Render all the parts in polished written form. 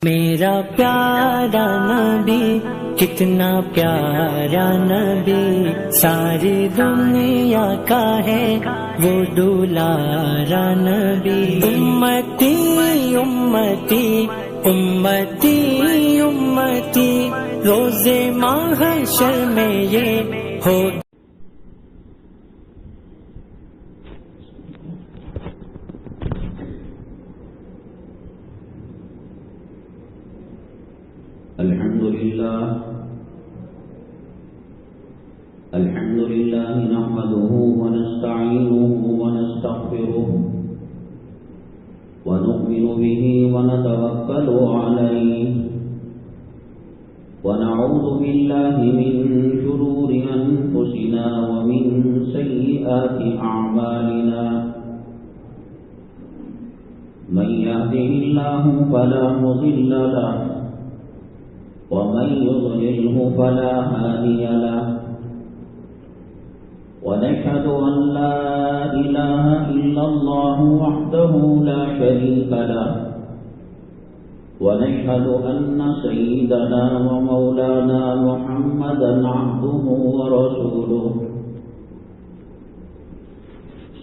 میرا پیارا نبی کتنا پیارا نبی، ساری دنیا کا ہے وہ دولارا نبی۔ امتی امتی امتی امتی، روز محشر میں یہ ہو۔ الحمد لله نحمده ونستعينه ونستغفره ونؤمن به ونتوكل عليه ونعوذ بالله من شرور أنفسنا ومن سيئات أعمالنا، من يهده الله فلا مضل له ومن يضلله فلا هادي له، ونشهد أن لا إله إلا الله وحده لا شريك له، ونشهد أن سيدنا ومولانا محمدا عبده ورسوله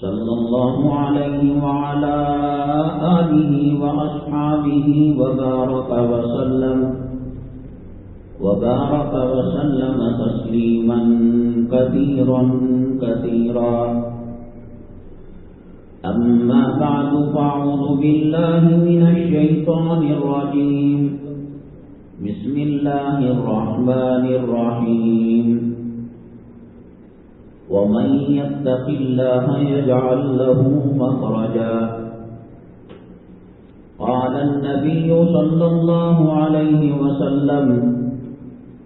صلى الله عليه وعلى آله وأصحابه وبارك وسلم تسليما كثيرا كثيرا. أما بعد، فأعوذ بالله من الشيطان الرجيم. بسم الله الرحمن الرحيم. ومن يتق الله يجعل له مخرجا. قال النبي صلى الله عليه وسلم: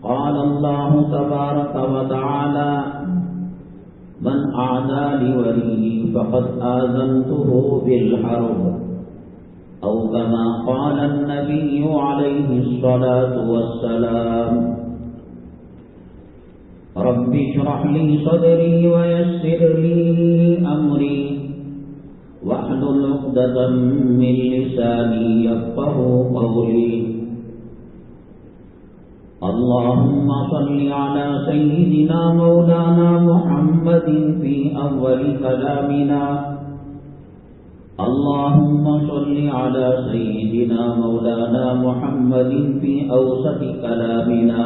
قال الله تبارك وتعالى: من أعدى لولي فقد آذنته بالحرب، أو كما قال النبي عليه الصلاة والسلام. رب اشرح لي صدري ويسر لي أمري واحلل عقدة من لساني يفقهوا قولي. اللهم صل على سيدنا مولانا محمد في أول كلامنا. اللهم صل على سيدنا مولانا محمد في أوسط كلامنا.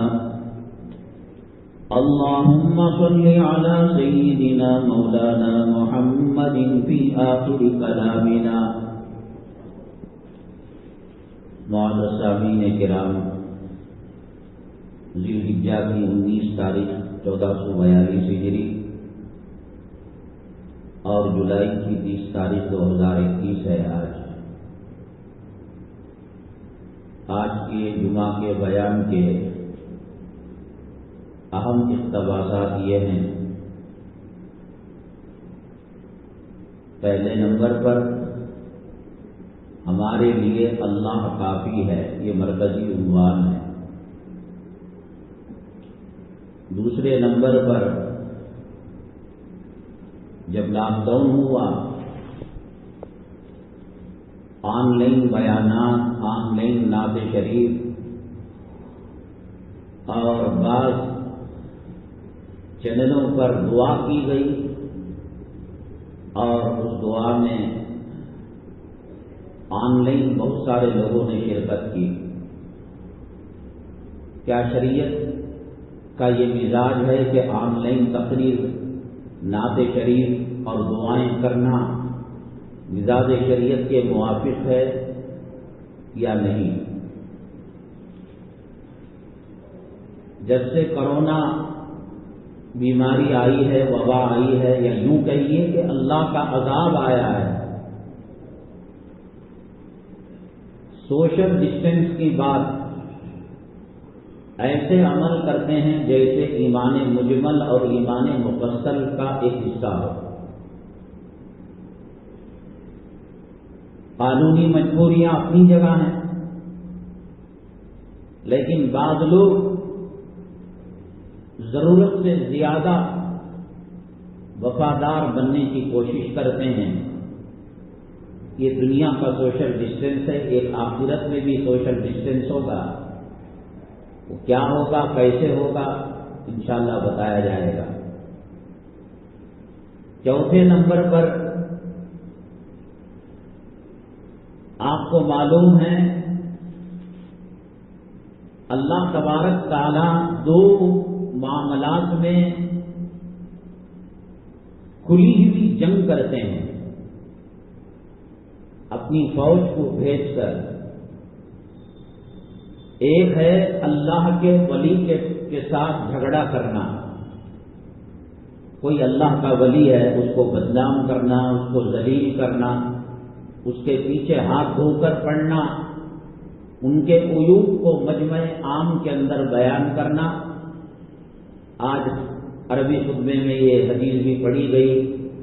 اللهم صل على سيدنا مولانا محمد في آخر كلامنا. معزز سامعین کرام، ذی الحجہ کی 19 تاریخ 1442 ہجری اور جولائی کی 30 تاریخ 2021 ہے آج کے جمعہ کے بیان کے اہم اقتباسات یہ ہیں. پہلے نمبر پر ہمارے لیے اللہ کافی ہے، یہ مرکزی عنوان ہے. دوسرے نمبر پر جب لاک ڈاؤن ہوا، آن لائن بیانات، آن لائن نعت شریف اور بعض چینلوں پر دعا کی گئی، اور اس دعا میں آن لائن بہت سارے لوگوں نے شرکت کی. کیا شریعت کا یہ مزاج ہے کہ آن لائن تقریر، نعت شریف اور دعائیں کرنا مزاج شریعت کے موافق ہے یا نہیں؟ جب سے کرونا بیماری آئی ہے، وبا آئی ہے، یا یوں کہیے کہ اللہ کا عذاب آیا ہے، سوشل ڈسٹینس کی بات ایسے عمل کرتے ہیں جیسے ایمان مجمل اور ایمان مفصل کا ایک حصہ ہو. قانونی مجبوریاں اپنی جگہ ہیں، لیکن بعض لوگ ضرورت سے زیادہ وفادار بننے کی کوشش کرتے ہیں یہ دنیا کا سوشل ڈسٹینس ہے، ایک آخرت میں بھی سوشل ڈسٹینس ہوگا. وہ کیا ہوگا، کیسے ہوگا، انشاءاللہ بتایا جائے گا. چوتھے نمبر پر آپ کو معلوم ہے اللہ تبارک تعالی دو معاملات میں کھلی ہوئی جنگ کرتے ہیں اپنی فوج کو بھیج کر. ایک ہے اللہ کے ولی کے ساتھ جھگڑا کرنا. کوئی اللہ کا ولی ہے اس کو بدنام کرنا، اس کو ذلیل کرنا، اس کے پیچھے ہاتھ دھو کر پڑھنا، ان کے عیوب کو مجمع عام کے اندر بیان کرنا. آج عربی خطبے میں یہ حدیث بھی پڑھی گئی،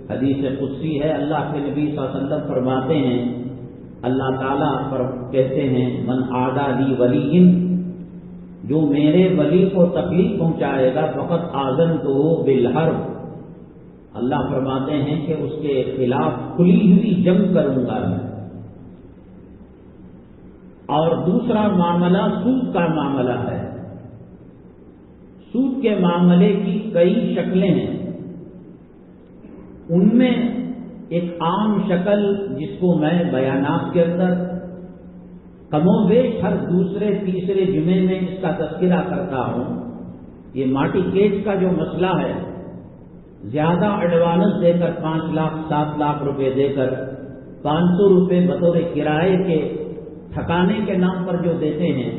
حدیث قدسی ہے. اللہ کے نبی صلی اللہ علیہ وسلم فرماتے ہیں، اللہ تعالیٰ پر کہتے ہیں من عادی لی ولی، جو میرے ولی کو تکلیف پہنچائے گا فقط آذنتہ بالحرب. اللہ فرماتے ہیں کہ اس کے خلاف کھلی ہوئی جنگ کروں گا میں. اور دوسرا معاملہ سود کا معاملہ ہے. سود کے معاملے کی کئی شکلیں ہیں. ان میں ایک عام شکل جس کو میں بیانات کے اندر کم و بیش ہر دوسرے تیسرے جمعے میں اس کا تذکرہ کرتا ہوں، یہ ماٹی کیج کا جو مسئلہ ہے، زیادہ ایڈوانس دے کر 5 لاکھ 7 لاکھ روپے دے کر 500 روپے بطور کرائے کے ٹھکانے کے نام پر جو دیتے ہیں،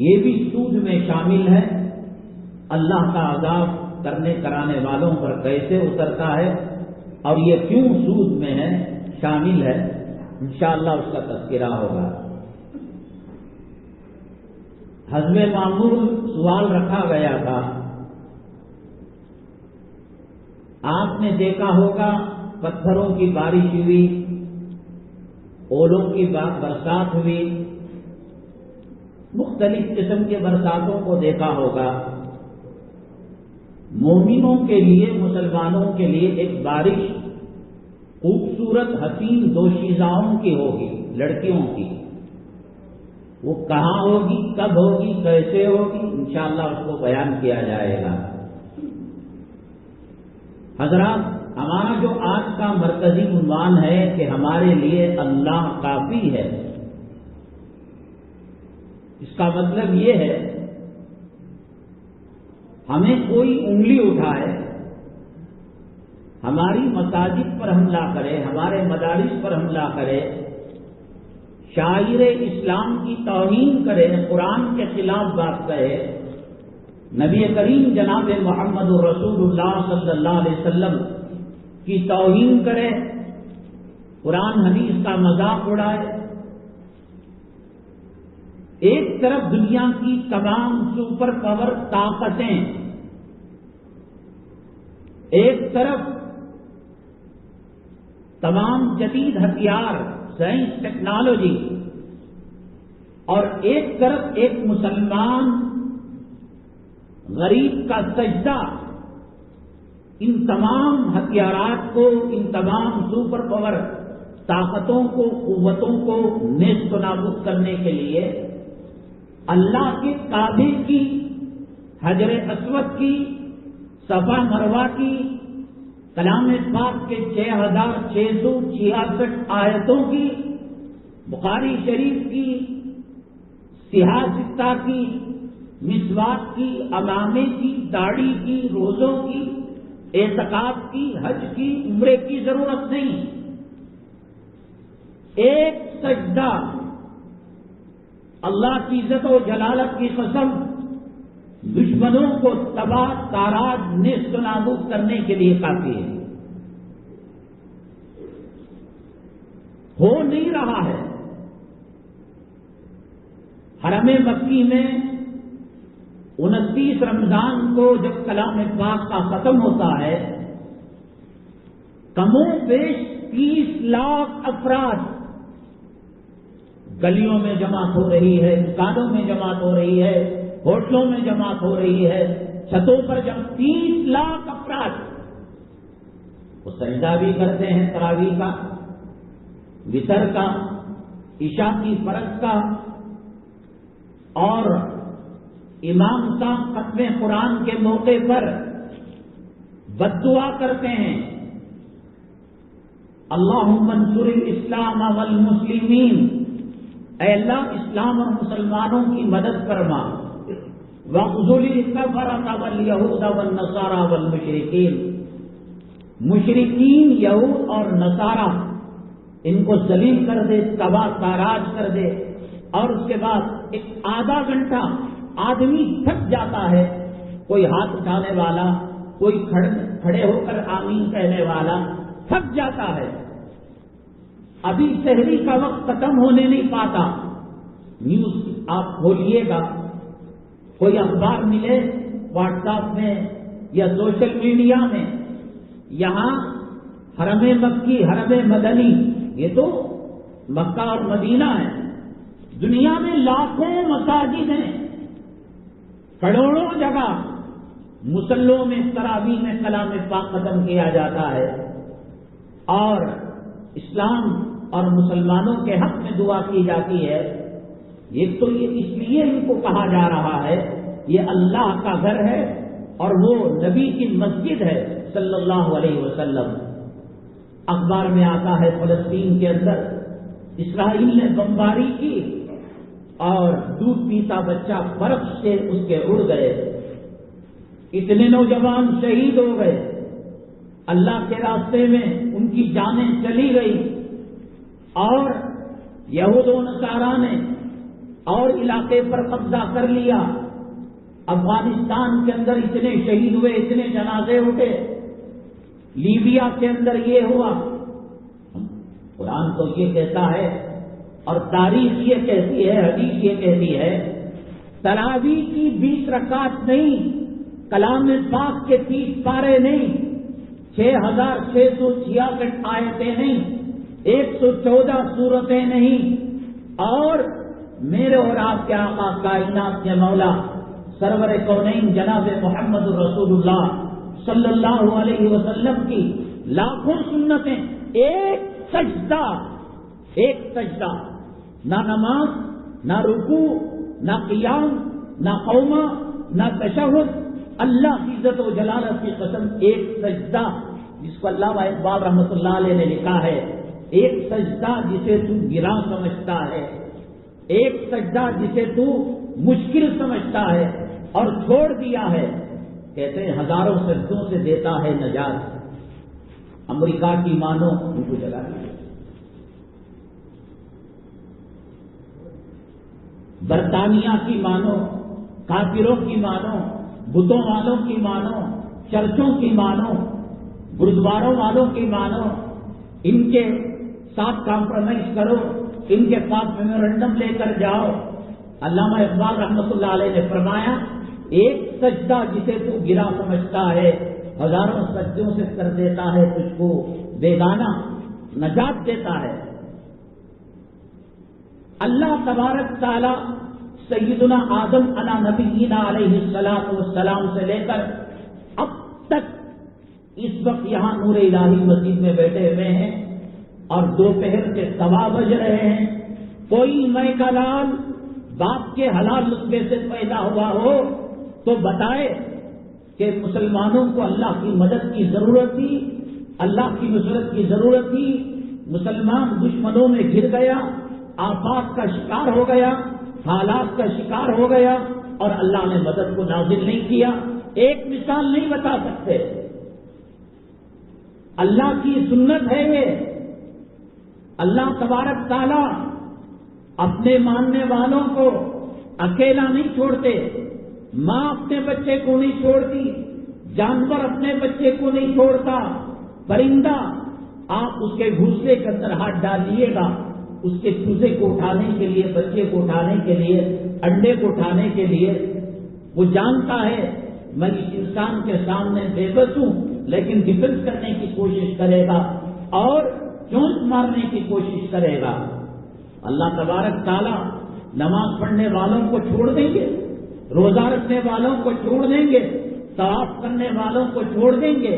یہ بھی سود میں شامل ہے. اللہ کا عذاب کرنے کرانے والوں پر کیسے اترتا ہے اور یہ کیوں سود میں ہے، شامل ہے، انشاءاللہ اس کا تذکرہ ہوگا. حزب معمول سوال رکھا گیا تھا. آپ نے دیکھا ہوگا پتھروں کی بارش ہوئی، اولوں کی برسات ہوئی، مختلف قسم کے برساتوں کو دیکھا ہوگا. مومنوں کے لیے، مسلمانوں کے لیے ایک بارش خوبصورت حسین دوشیزاؤں کی ہوگی، لڑکیوں کی. وہ کہاں ہوگی، کب ہوگی، کیسے ہوگی، انشاءاللہ اس کو بیان کیا جائے گا. حضرات، ہمارا جو آج کا مرکزی عنوان ہے کہ ہمارے لیے اللہ کافی ہے، اس کا مطلب یہ ہے ہمیں کوئی انگلی اٹھائے، ہماری مساجد پر حملہ کرے، ہمارے مدارس پر حملہ کرے، شاعر اسلام کی توہین کرے، قرآن کے خلاف بات کہے، نبی کریم جناب محمد رسول اللہ صلی اللہ علیہ وسلم کی توہین کرے، قرآن حدیث کا مذاق اڑائے. ایک طرف دنیا کی تمام سپر پاور طاقتیں، ایک طرف تمام جدید ہتھیار، سائنس، ٹیکنالوجی، اور ایک طرف ایک مسلمان غریب کا سجدہ. ان تمام ہتھیارات کو، ان تمام سپر پاور طاقتوں کو، قوتوں کو نیست و نابود کرنے کے لیے اللہ کے کعبے کی، حجر اسود کی، صفا مروہ کی، کلام پاک کے 6666 آیتوں کی، بخاری شریف کی، سیاہ ستہ کی، مسواک کی، امامے کی، داڑھی کی، روزوں کی، اعتکاف کی، حج کی، عمرے کی ضرورت نہیں. ایک سجدہ اللہ کی عزت و جلالت کی قسم دشمنوں کو تباہ تاراج نیست و نابود کرنے کے لیے کافی ہے. ہو نہیں رہا ہے. حرم مکی میں 29 رمضان کو جب کلام پاک کا ختم ہوتا ہے، کم و بیش 30 لاکھ افراد گلیوں میں جماعت ہو رہی ہے، دکانوں میں جماعت ہو رہی ہے، ہوٹلوں میں جماعت ہو رہی ہے، چھتوں پر 30 لاکھ افراد وہ سجدہ بھی کرتے ہیں تراویح کا. وتر کا، عشاء کی فرض کا اور امام کا ختم قرآن کے موقع پر بد دعا کرتے ہیں، اللہم انصر الاسلام والمسلمین، اے اللہ اسلام اور مسلمانوں کی مدد فرما، وَاخْذُلِ الْكَفَرَةَ وَالْيَهُودَ وَالنَّصَارَى وَالْمُشْرِكِينَ، مشرکین یہود اور نصارہ ان کو ذلیل کر دے، تباہ تاراج کر دے۔ اور اس کے بعد ایک آدھا گھنٹہ آدمی تھک جاتا ہے، کوئی ہاتھ اٹھانے والا، کوئی کھڑے ہو کر آمین کہنے والا تھک جاتا ہے، ابھی سحری کا وقت ختم ہونے نہیں پاتا۔ نیوز آپ کھولیے گا، کوئی اخبار ملے واٹس ایپ میں یا سوشل میڈیا میں، یہاں حرم مکی، حرم مدنی، یہ تو مکہ اور مدینہ ہے، دنیا میں لاکھوں مساجد ہیں، کروڑوں جگہ مسلوں میں تراویح میں کلام پاک ختم کیا جاتا ہے، اور اسلام اور مسلمانوں کے حق میں دعا کی جاتی ہے۔ یہ تو یہ اس لیے ان کو کہا جا رہا ہے یہ اللہ کا گھر ہے اور وہ نبی کی مسجد ہے صلی اللہ علیہ وسلم۔ اخبار میں آتا ہے فلسطین کے اندر اسرائیل نے بمباری کی اور دودھ پیتا بچہ برف سے اس کے اڑ گئے، اتنے نوجوان شہید ہو گئے، اللہ کے راستے میں ان کی جانیں چلی گئی، اور یہود و نصارا نے اور علاقے پر قبضہ کر لیا۔ افغانستان کے اندر اتنے شہید ہوئے، اتنے جنازے اٹھے، لیبیا کے اندر یہ ہوا۔ قرآن تو یہ کہتا ہے اور تاریخ یہ کہتی ہے، حدیث یہ کہتی ہے، تراویح کی 20 رکعت نہیں، کلام پاک کے 30 پارے نہیں، 6666 آیتیں نہیں، 114 سورتیں نہیں، اور میرے اور آپ کے آقا کائنات کے مولا سرور کونین جناب محمد رسول اللہ صلی اللہ علیہ وسلم کی لاکھوں سنتیں، ایک سجدہ، نہ نماز، نہ رکوع، نہ قیام، نہ قومہ، نہ تشہد، اللہ کی عزت و جلالت کی قسم ایک سجدہ، جس کو علامہ اقبال رحمۃ اللہ علیہ نے لکھا ہے، ایک سجدہ جسے تو گراں سمجھتا ہے، ایک سجدہ جسے تو مشکل سمجھتا ہے اور چھوڑ دیا ہے، کہتے ہیں ہزاروں سجدوں سے دیتا ہے نجات۔ امریکہ کی مانو، ان کو جلا دیا، برطانیہ کی مانو، کافروں کی مانو، بتوں والوں کی مانو، چرچوں کی مانو، گرودواروں والوں کی مانو، ان کے ساتھ کمپرومائز کرو، ان کے پاس میمورنڈم لے کر جاؤ۔ علامہ اقبال رحمۃ اللہ علیہ نے فرمایا، ایک سجدہ جسے تو گرا سمجھتا ہے، ہزاروں سجدوں سے کر دیتا ہے تجھ کو بیگانہ، نجات دیتا ہے۔ اللہ تبارک تعالی سیدنا آدم علی نبینا علیہ الصلوۃ والسلام سے لے کر اب تک اس وقت یہاں نور الہی مسجد میں بیٹھے ہوئے ہیں اور دوپہر کے سوا بج رہے ہیں، کوئی میں کا لال باپ کے حلال نطفے سے پیدا ہوا ہو تو بتائے کہ مسلمانوں کو اللہ کی مدد کی ضرورت تھی، اللہ کی نصرت کی ضرورت تھی، مسلمان دشمنوں میں گر گیا، آفات کا شکار ہو گیا، حالات کا شکار ہو گیا اور اللہ نے مدد کو نازل نہیں کیا۔ ایک مثال نہیں بتا سکتے، اللہ کی سنت ہے یہ۔ اللہ تبارک تعالی اپنے ماننے والوں کو اکیلا نہیں چھوڑتے، ماں اپنے بچے کو نہیں چھوڑتی، جانور اپنے بچے کو نہیں چھوڑتا، پرندہ آپ اس کے گھونسلے کے اندر ہاتھ ڈالیے گا، اس کے چوزے کو اٹھانے کے لیے، بچے کو اٹھانے کے لیے، انڈے کو اٹھانے کے لیے وہ جانتا ہے میں اس انسان کے سامنے بے بس ہوں، لیکن ڈیفینس کرنے کی کوشش کرے گا اور چونچ مارنے کی کوشش کرے گا۔ اللہ تبارک تعالیٰ نماز پڑھنے والوں کو چھوڑ دیں گے، روزہ رکھنے والوں کو چھوڑ دیں گے، طواف کرنے والوں کو چھوڑ دیں گے،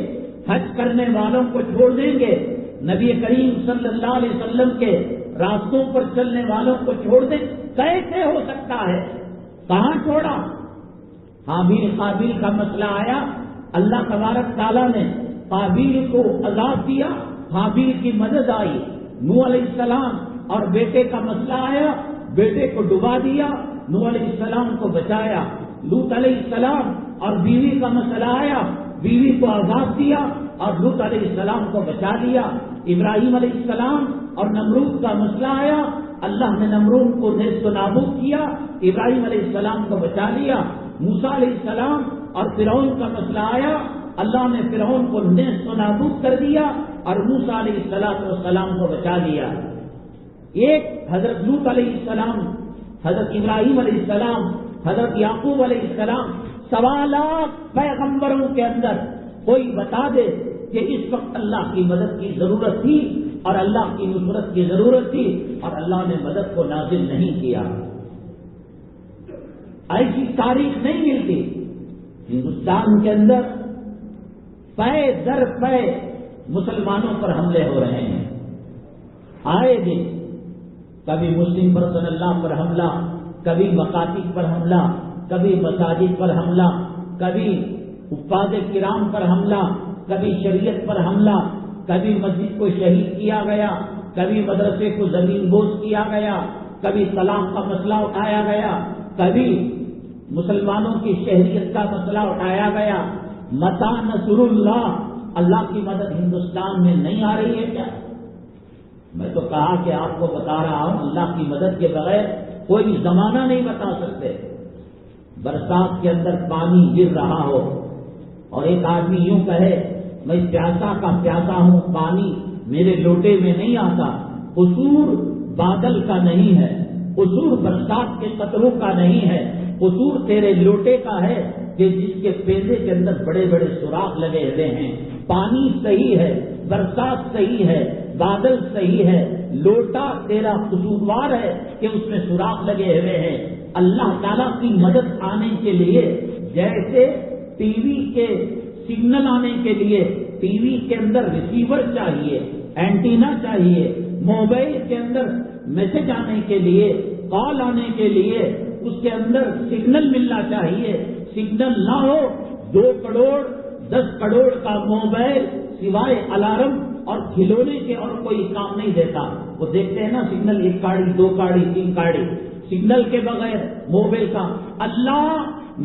حج کرنے والوں کو چھوڑ دیں گے، نبی کریم صلی اللہ علیہ وسلم کے راستوں پر چلنے والوں کو چھوڑ دیں؟ کیسے ہو سکتا ہے؟ کہاں چھوڑا؟ حابیل قابیل کا مسئلہ آیا، اللہ تبارک تعالیٰ نے قابیل کو عذاب دیا، حابیل کی مدد آئی۔ نوح علیہ السلام اور بیٹے کا مسئلہ آیا، بیٹے کو ڈبا دیا، نوح علیہ السلام کو بچایا۔ لوط علیہ السلام اور بیوی کا مسئلہ آیا، بیوی کو عذاب دیا اور لوط علیہ السلام کو بچا لیا۔ ابراہیم علیہ السلام اور نمرود کا مسئلہ آیا، اللہ نے نمرود کو نیست و نابود کیا، ابراہیم علیہ السلام کو بچا لیا۔ موسیٰ علیہ السلام اور فرعون کا مسئلہ آیا، اللہ نے فرعون کو نیست و نابود کر دیا اور موسیٰ علیہ السلام کو بچا لیا۔ ایک حضرت لوط علیہ السلام، حضرت ابراہیم علیہ السلام، حضرت یعقوب علیہ السلام، 1.25 لاکھ پیغمبروں کے اندر کوئی بتا دے کہ اس وقت اللہ کی مدد کی ضرورت تھی اور اللہ کی نصرت کی ضرورت تھی اور اللہ نے مدد کو نازل نہیں کیا؟ ایسی تاریخ نہیں ملتی۔ ہندوستان کے اندر پے در پے مسلمانوں پر حملے ہو رہے ہیں، آئے دن کبھی مسلم پرسن اللہ پر حملہ، کبھی مکاتب پر حملہ، کبھی مساجد پر حملہ، کبھی حفاظ کرام پر حملہ، کبھی شریعت پر حملہ، کبھی مسجد کو شہید کیا گیا، کبھی مدرسے کو زمین بوس کیا گیا، کبھی طلاق کا مسئلہ اٹھایا گیا، کبھی مسلمانوں کی شہریت کا مسئلہ اٹھایا گیا۔ متی نصر اللہ، اللہ کی مدد ہندوستان میں نہیں آ رہی ہے کیا؟ میں تو کہا کہ آپ کو بتا رہا ہوں، اللہ کی مدد کے بغیر کوئی زمانہ نہیں بتا سکتے۔ برسات کے اندر پانی گر رہا ہو اور ایک آدمی یوں کہے میں پیاسا کا پیاسا ہوں، پانی میرے لوٹے میں نہیں آتا، قصور بادل کا نہیں ہے، قصور برسات کے قطروں کا نہیں ہے، قصور تیرے لوٹے کا ہے کہ جس کے پیندے کے اندر بڑے بڑے سوراخ لگے ہوئے ہیں۔ پانی صحیح ہے، برسات صحیح ہے، بادل صحیح ہے، لوٹا تیرا قصوروار ہے کہ اس میں سوراخ لگے ہوئے ہیں۔ اللہ تعالیٰ کی مدد آنے کے لیے جیسے ٹی وی کے سگنل آنے کے لیے ٹی وی کے اندر ریسیور چاہیے، اینٹینا چاہیے، موبائل کے اندر میسج آنے کے لیے، کال آنے کے لیے اس کے اندر سگنل ملنا چاہیے۔ سگنل نہ ہو 2 کروڑ 10 کروڑ کا موبائل سوائے الارم اور کھلونے کے اور کوئی کام نہیں دیتا۔ وہ دیکھتے ہیں نا سگنل، 1 کاڑی 2 کاڑی 3 کاڑی، سگنل کے بغیر موبائل کا۔ اللہ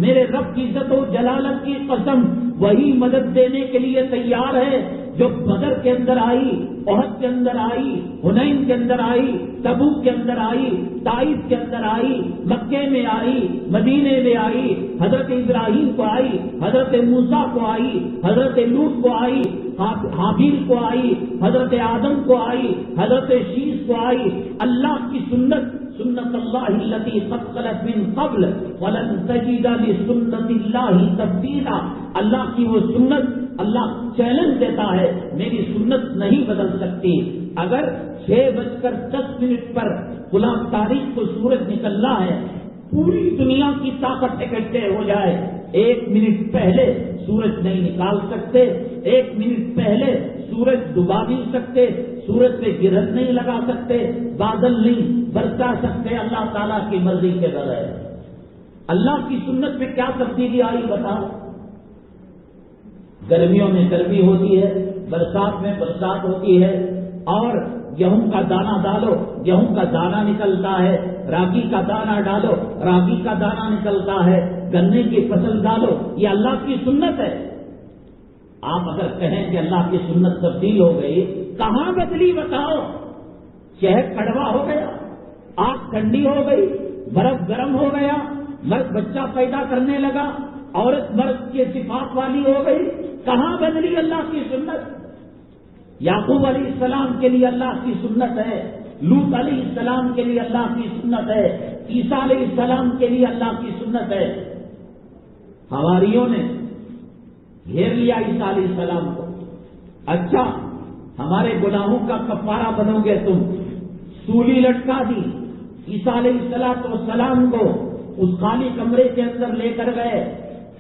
میرے رب کی عزت و جلالت کی قسم، وہی مدد دینے کے لیے تیار ہے جو بدر کے اندر آئی، احد کے اندر آئی، حنین کے اندر آئی، تبوک کے اندر آئی، طائف کے اندر آئی، مکے میں آئی، مدینے میں آئی، حضرت ابراہیم کو آئی، حضرت موسیٰ کو آئی، حضرت لوط کو آئی، حابیل کو آئی، حضرت آدم کو آئی، حضرت شیش کو آئی۔ اللہ کی سنت اللہ التي قد خلت من قبل ولن تجد لسنت اللہ تبدیلا۔ اللہ کی وہ سنت، اللہ چیلنج دیتا ہے میری سنت نہیں بدل سکتی۔ اگر 6:10 پر غلام تاریخ کو سورج نکلنا ہے، پوری دنیا کی طاقت اکٹھے ہو جائے، 1 منٹ پہلے سورج نہیں نکال سکتے، 1 منٹ پہلے سورج ڈبا نہیں سکتے، سورج پہ گرہٹ نہیں لگا سکتے، بادل نہیں برسا سکتے اللہ تعالیٰ کی مرضی کے بغیر۔ اللہ کی سنت میں کیا تبدیلی آئی بتاؤ؟ گرمیوں میں گرمی ہوتی ہے، برسات میں برسات ہوتی ہے، اور گیہوں کا دانہ ڈالو گیہوں کا دانہ نکلتا ہے، راگی کا دانہ ڈالو راگی کا دانہ نکلتا ہے، گنے کی فصل ڈالو، یہ اللہ کی سنت ہے۔ آپ اگر کہیں کہ اللہ کی سنت تبدیل ہو گئی، کہاں بدلی بتاؤ؟ شہد کڑوا ہو گیا، آگ ٹھنڈی ہو گئی، برف گرم ہو گیا، مرد بچہ پیدا کرنے لگا، عورت مرد کے صفات والی ہو گئی، کہاں بدلی اللہ کی سنت؟ یعقوب علیہ السلام کے لیے اللہ کی سنت ہے، لوط علیہ السلام کے لیے اللہ کی سنت ہے، عیسیٰ علیہ السلام کے لیے اللہ کی سنت ہے۔ حواریوں نے گھیر لیا عیسیٰ علیہ السلام کو، اچھا ہمارے گناہوں کا کفارہ بنو گے تم، سولی لٹکا دی، عیسیٰ علیہ السلام کو اس خالی کمرے کے اندر لے کر گئے،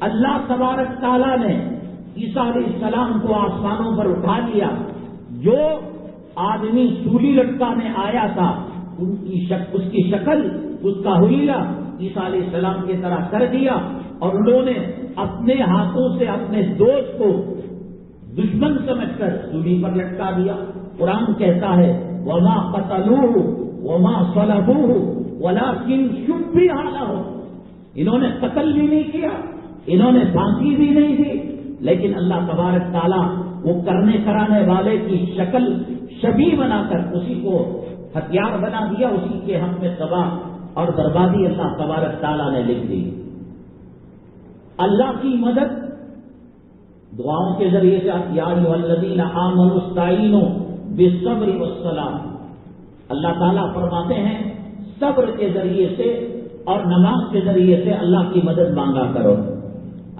اللہ تبارک تعالیٰ نے عیسیٰ علیہ السلام کو آسمانوں پر اٹھا لیا، جو آدمی سولی لٹکانے آیا تھا، اس کی شکل، اس کا حلیہ عیسیٰ علیہ السلام کی طرح کر دیا، اور انہوں نے اپنے ہاتھوں سے اپنے دوست کو دشمن سمجھ کر سولی پر لٹکا دیا۔ قرآن کہتا ہے وما قتلوہ وما صلبوہ ولکن شبہ لہ، انہوں نے قتل بھی نہیں کیا، انہوں نے پھانسی بھی نہیں دی، لیکن اللہ تبارک تعالیٰ وہ کرنے کرانے والے کی شکل شبیہ بنا کر اسی کو ہتھیار بنا دیا، اسی کے حق میں تباہ اور بربادی اللہ تبارک تعالیٰ نے لکھ دی۔ اللہ کی مدد دعاؤں کے ذریعے سے، یا ایھا الذین آمنوا استعینوا بالصبر والصلاۃ، اللہ تعالیٰ فرماتے ہیں صبر کے ذریعے سے اور نماز کے ذریعے سے اللہ کی مدد مانگا کرو۔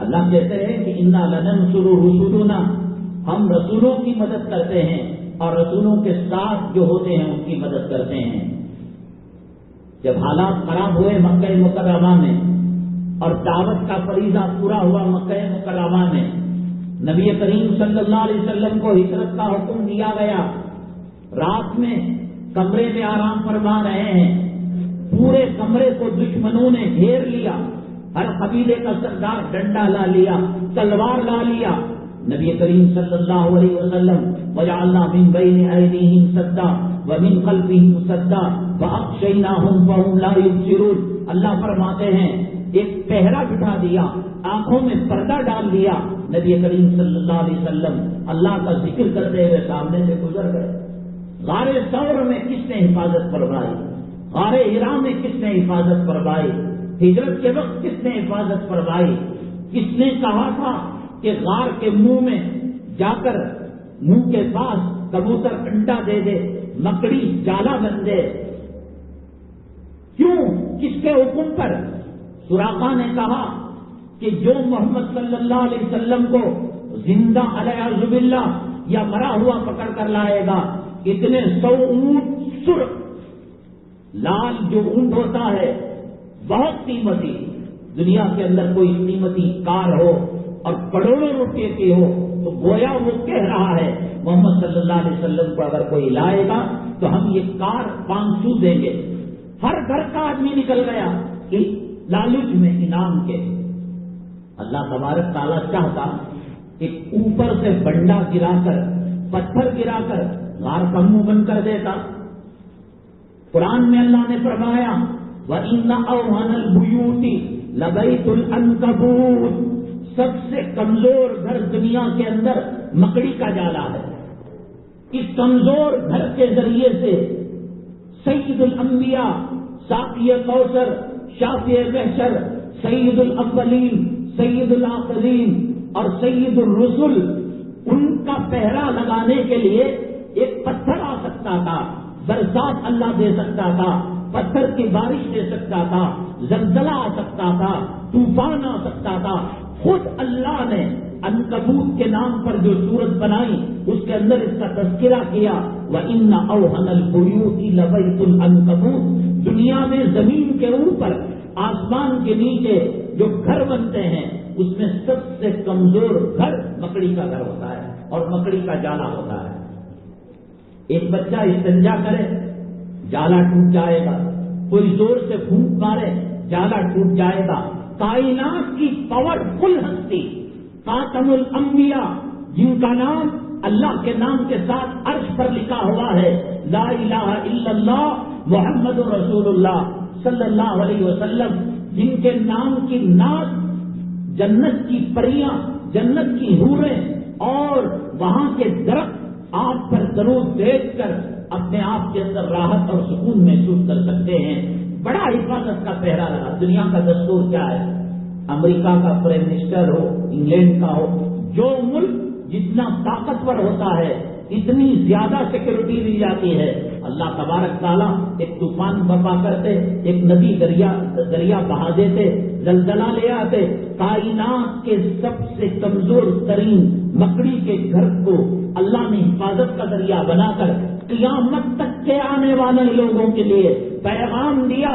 اللہ کہتے ہیں کہ انا لننصر رسلنا، ہم رسولوں کی مدد کرتے ہیں اور رسولوں کے ساتھ جو ہوتے ہیں ان کی مدد کرتے ہیں۔ جب حالات خراب ہوئے مکہ مکرمہ میں اور دعوت کا فریضہ پورا ہوا مکہ مکرمہ میں، نبی کریم صلی اللہ علیہ وسلم کو ہجرت کا حکم دیا گیا۔ رات میں کمرے میں آرام فرما رہے ہیں، پورے کمرے کو دشمنوں نے گھیر لیا، ہر قبیلے کا سردار ڈنڈا لا لیا، تلوار لا لیا۔ نبی کریم صلی اللہ علیہ وسلم وجعلنا من بین ایدیہم سدا ومن خلفہم سدا فاغشیناہم فہم لا یبصرون، اللہ فرماتے ہیں ایک پہرا بٹھا دیا، آنکھوں میں پردہ ڈال دیا۔ نبی کریم صلی اللہ علیہ وسلم اللہ کا ذکر کرتے ہوئے سامنے سے گزر گئے۔ غار ثور میں کس نے حفاظت فرمائی؟ غار حرا میں کس نے حفاظت فرمائی؟ ہجرت کے وقت کس نے حفاظت فرمائی؟ کس نے کہا تھا کہ غار کے منہ میں جا کر منہ کے پاس کبوتر انڈا دے دے، مکڑی جالا بن دے؟ کیوں؟ کس کے حکم پر؟ سراقہ نے کہا کہ جو محمد صلی اللہ علیہ وسلم کو زندہ علیہ باللہ یا مرا ہوا پکڑ کر لائے گا، اتنے 100 اونٹ سرخ لال جو اونٹ ہوتا ہے بہت قیمتی، دنیا کے اندر کوئی قیمتی کار ہو اور کروڑوں روپے کی ہو تو گویا وہ کہہ رہا ہے محمد صلی اللہ علیہ وسلم کو اگر کوئی لائے گا تو ہم یہ کار 500 دیں گے۔ ہر گھر کا آدمی نکل گیا لالچ میں انعام کے۔ اللہ تبارک تعالیٰ چاہتا کہ اوپر سے بنڈا گرا کر، پتھر گرا کر غار کا منہ بند کر دیتا۔ قرآن میں اللہ نے فرمایا وَإِنَّ أَوْهَنَ الْبُيُوتِ لَبَيْتُ الْعَنكَبُوتِ، سب سے کمزور گھر دنیا کے اندر مکڑی کا جالا ہے۔ اس کمزور گھر کے ذریعے سے سید الانبیاء، ساقی کوثر، شافع محشر، سید الاولین، سید الآخرین اور سید الرسل، ان کا پہرا لگانے کے لیے ایک پتھر آ سکتا تھا، برسات اللہ دے سکتا تھا، پتھر کی بارش دے سکتا تھا، زلزلہ آ سکتا تھا، طوفان آ سکتا تھا۔ خود اللہ نے عنکبوت کے نام پر جو سورت بنائی اس کے اندر اس کا تذکرہ کیا وَإِنَّ أَوْهَنَ الْبُيُوتِ لَبَيْتُ الْعَنكَبُوتِ، دنیا میں زمین کے اوپر آسمان کے نیچے جو گھر بنتے ہیں اس میں سب سے کمزور گھر مکڑی کا گھر ہوتا ہے اور مکڑی کا جالا ہوتا ہے۔ ایک بچہ استنجا کرے جالا ٹوٹ جائے گا، کوئی زور سے پھونک مارے جالا ٹوٹ جائے گا۔ کائنات کی پاورفل ہستی خاتم الانبیاء، جن کا نام اللہ کے نام کے ساتھ عرش پر لکھا ہوا ہے لا الہ الا اللہ محمد رسول اللہ صلی اللہ علیہ وسلم، جن کے نام کی نعت جنت کی پریاں، جنت کی حوریں اور وہاں کے درخت آپ پر درود دیکھ کر اپنے آپ کے اندر راحت اور سکون محسوس کر سکتے ہیں۔ بڑا حفاظت کا پہرا لگا۔ دنیا کا دستور کیا ہے؟ امریکہ کا پرائم منسٹر ہو، انگلینڈ کا ہو، جو ملک جتنا طاقتور ہوتا ہے اتنی زیادہ سیکورٹی دی جاتی ہے۔ اللہ تبارک تعالیٰ ایک طوفان برپا کرتے، ایک ندی دریا بہا دیتے، زلزلہ لے آتے، کائنات کے سب سے کمزور ترین مکڑی کے گھر کو اللہ نے حفاظت کا ذریعہ بنا کر قیامت تک کے آنے والے لوگوں کے لیے پیغام دیا،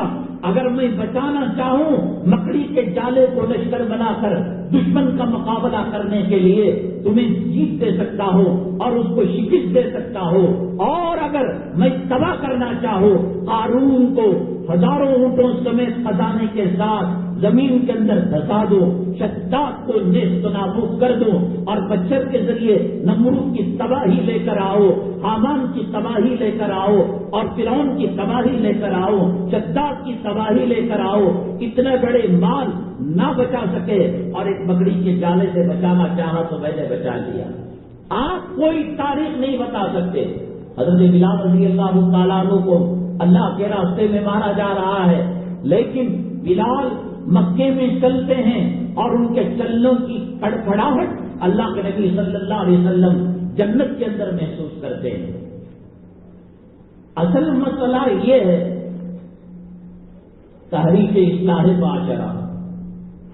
اگر میں بچانا چاہوں مکڑی لکڑی کے جالے کو لشکر بنا کر دشمن کا مقابلہ کرنے کے لیے تمہیں جیت دے سکتا ہوں اور اس کو شکست دے سکتا ہوں، اور اگر میں تباہ کرنا چاہوں قارون کو ہزاروں اونٹوں سمیت خزانے کے ساتھ زمین کے اندر دھسا دو، شداد کو نیست و نابود کر دو، اور بچر کے ذریعے نمرود کی تباہی لے کر آؤ، حامان کی تباہی لے کر آؤ، اور فرعون کی تباہی لے کر آؤ، شداد کی تباہی لے کر آؤ، اتنے بڑے مال نہ بچا سکے اور ایک بکری کے جالے سے بچانا چاہا تو میں نے بچا لیا۔ آپ کوئی تاریخ نہیں بتا سکتے۔ حضرت بلال رضی اللہ تعالیٰ عنہ کو اللہ کے راستے میں مارا جا رہا ہے، لیکن بلال مکے میں چلتے ہیں اور ان کے چلنوں کی کڑکڑاہٹ اللہ کے نبی صلی اللہ علیہ وسلم جنت کے اندر محسوس کرتے ہیں۔ اصل مسئلہ یہ ہے تحریک اصلاح معاشرہ،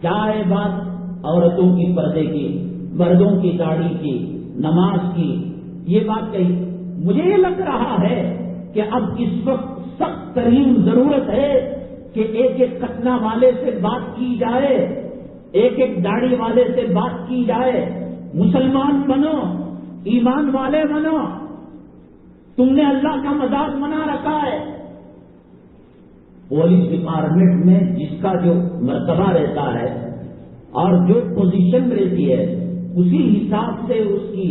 کیا ہے بات عورتوں کی پردے کی، مردوں کی داڑھی کی، نماز کی، یہ بات کہی۔ مجھے یہ لگ رہا ہے کہ اب اس وقت سخت ترین ضرورت ہے کہ ایک ایک کتنا والے سے بات کی جائے، ایک ایک داڑھی والے سے بات کی جائے۔ مسلمان بنو، ایمان والے بنو، تم نے اللہ کا مذاق بنا رکھا ہے۔ پولیس ڈپارٹمنٹ میں جس کا جو مرتبہ رہتا ہے اور جو پوزیشن رہتی ہے اسی حساب سے اس کی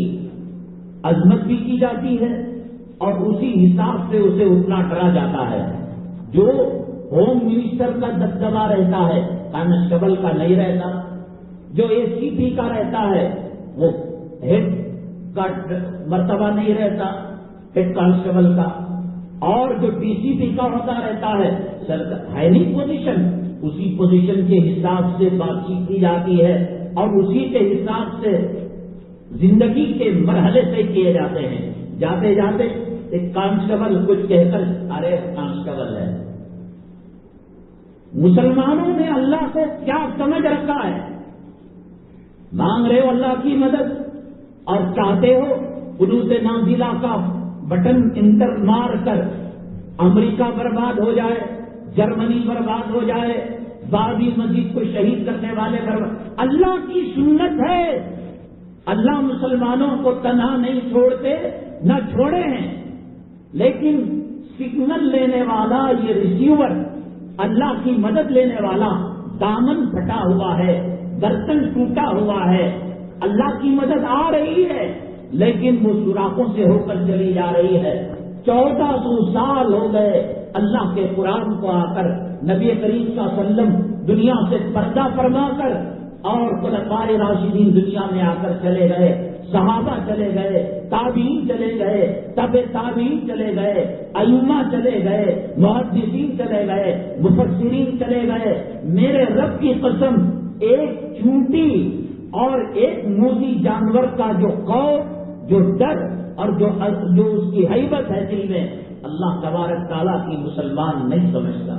عظمت بھی کی جاتی ہے اور اسی حساب سے اسے اٹھنا ڈرا جاتا ہے۔ جو ہوم منسٹر کا دبدبہ رہتا ہے کانسٹیبل کا نہیں رہتا، جو اے سی پی کا رہتا ہے وہ ہیڈ کا مرتبہ نہیں رہتا ہیڈ کانسٹیبل کا، اور جو ڈی سی پی کا ہوتا رہتا ہے ہے نہیں پوزیشن، اسی پوزیشن کے حساب سے بات چیت کی جاتی ہے اور اسی کے حساب سے زندگی کے مرحلے طے کیے جاتے ہیں۔ جاتے جاتے ایک کانسٹیبل کچھ کہہ کر ارے کانسٹیبل ہے۔ مسلمانوں نے اللہ کو کیا سمجھ رکھا ہے؟ مانگ رہے ہو اللہ کی مدد اور چاہتے ہو قنوت نازلہ کا بٹن انٹر مار کر امریکہ برباد ہو جائے، جرمنی برباد ہو جائے، بابری مسجد کو شہید کرنے والے برباد۔ اللہ کی سنت ہے، اللہ مسلمانوں کو تنہا نہیں چھوڑتے، نہ چھوڑے ہیں، لیکن سگنل لینے والا یہ ریسیور اللہ کی مدد لینے والا دامن پھٹا ہوا ہے، برتن ٹوٹا ہوا ہے، اللہ کی مدد آ رہی ہے لیکن وہ سوراخوں سے ہو کر چلی جا رہی ہے۔ 1400 سال ہو گئے اللہ کے قرآن کو آ کر، نبی کریم صلی اللہ علیہ وسلم دنیا سے پردہ فرما کر، اور خلفائے راشدین دنیا میں آ کر چلے گئے، صحابہ چلے گئے، تابعین چلے گئے، تبع تابعین چلے گئے، ائمہ چلے گئے، محدثین چلے گئے، مفسرین چلے گئے۔ میرے رب کی قسم، ایک چونٹی اور ایک موذی جانور کا جو خوف، جو ڈر اور جو اس کی ہیبت ہے دل میں، اللہ تبارک تعالیٰ کی مسلمان نہیں سمجھتا۔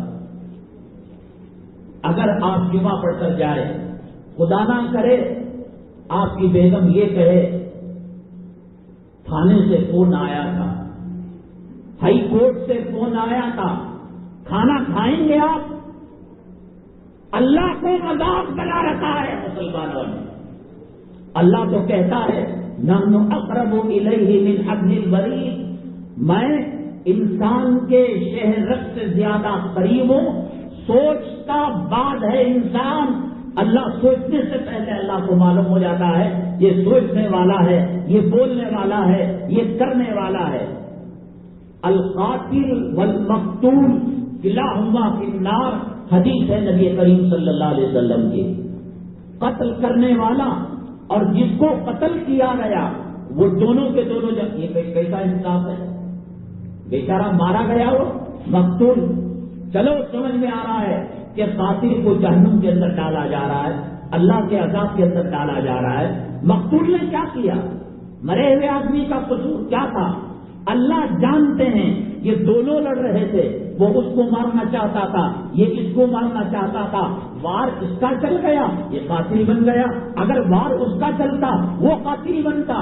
اگر آپ جمعہ پڑھ کر جائیں، خدا نہ کرے آپ کی بیگم یہ کہے تھانے سے فون آیا تھا، ہائی کورٹ سے فون آیا تھا، کھانا کھائیں گے آپ؟ اللہ کو مذاق بنا رکھا ہے مسلمانوں نے۔ اللہ تو کہتا ہے نحن اقرب الیہ من حبل الورید، میں انسان کے شہرت سے زیادہ قریب ہوں۔ سوچتا بعد ہے انسان، اللہ سوچنے سے پہلے اللہ کو معلوم ہو جاتا ہے یہ سوچنے والا ہے، یہ بولنے والا ہے، یہ کرنے والا ہے۔ القاتل والمقتول کلاہما فی النار، حدیث ہے نبی کریم صلی اللہ علیہ وسلم کی۔ قتل کرنے والا اور جس کو قتل کیا گیا وہ دونوں کے دونوں یہ کیسا انصاف ہے؟ بیچارہ مارا گیا وہ مقتول، چلو سمجھ میں آ رہا ہے کہ قاتل کو جہنم کے اندر ڈالا جا رہا ہے، اللہ کے عذاب کے اندر ڈالا جا رہا ہے۔ مقتول نے کیا کیا؟ مرے ہوئے آدمی کا قصور کیا تھا؟ اللہ جانتے ہیں یہ دونوں لڑ رہے تھے، وہ اس کو مارنا چاہتا تھا، یہ اس کو مارنا چاہتا تھا، وار اس کا چل گیا، یہ قاتل بن گیا۔ اگر وار اس کا چلتا وہ قاتل بنتا۔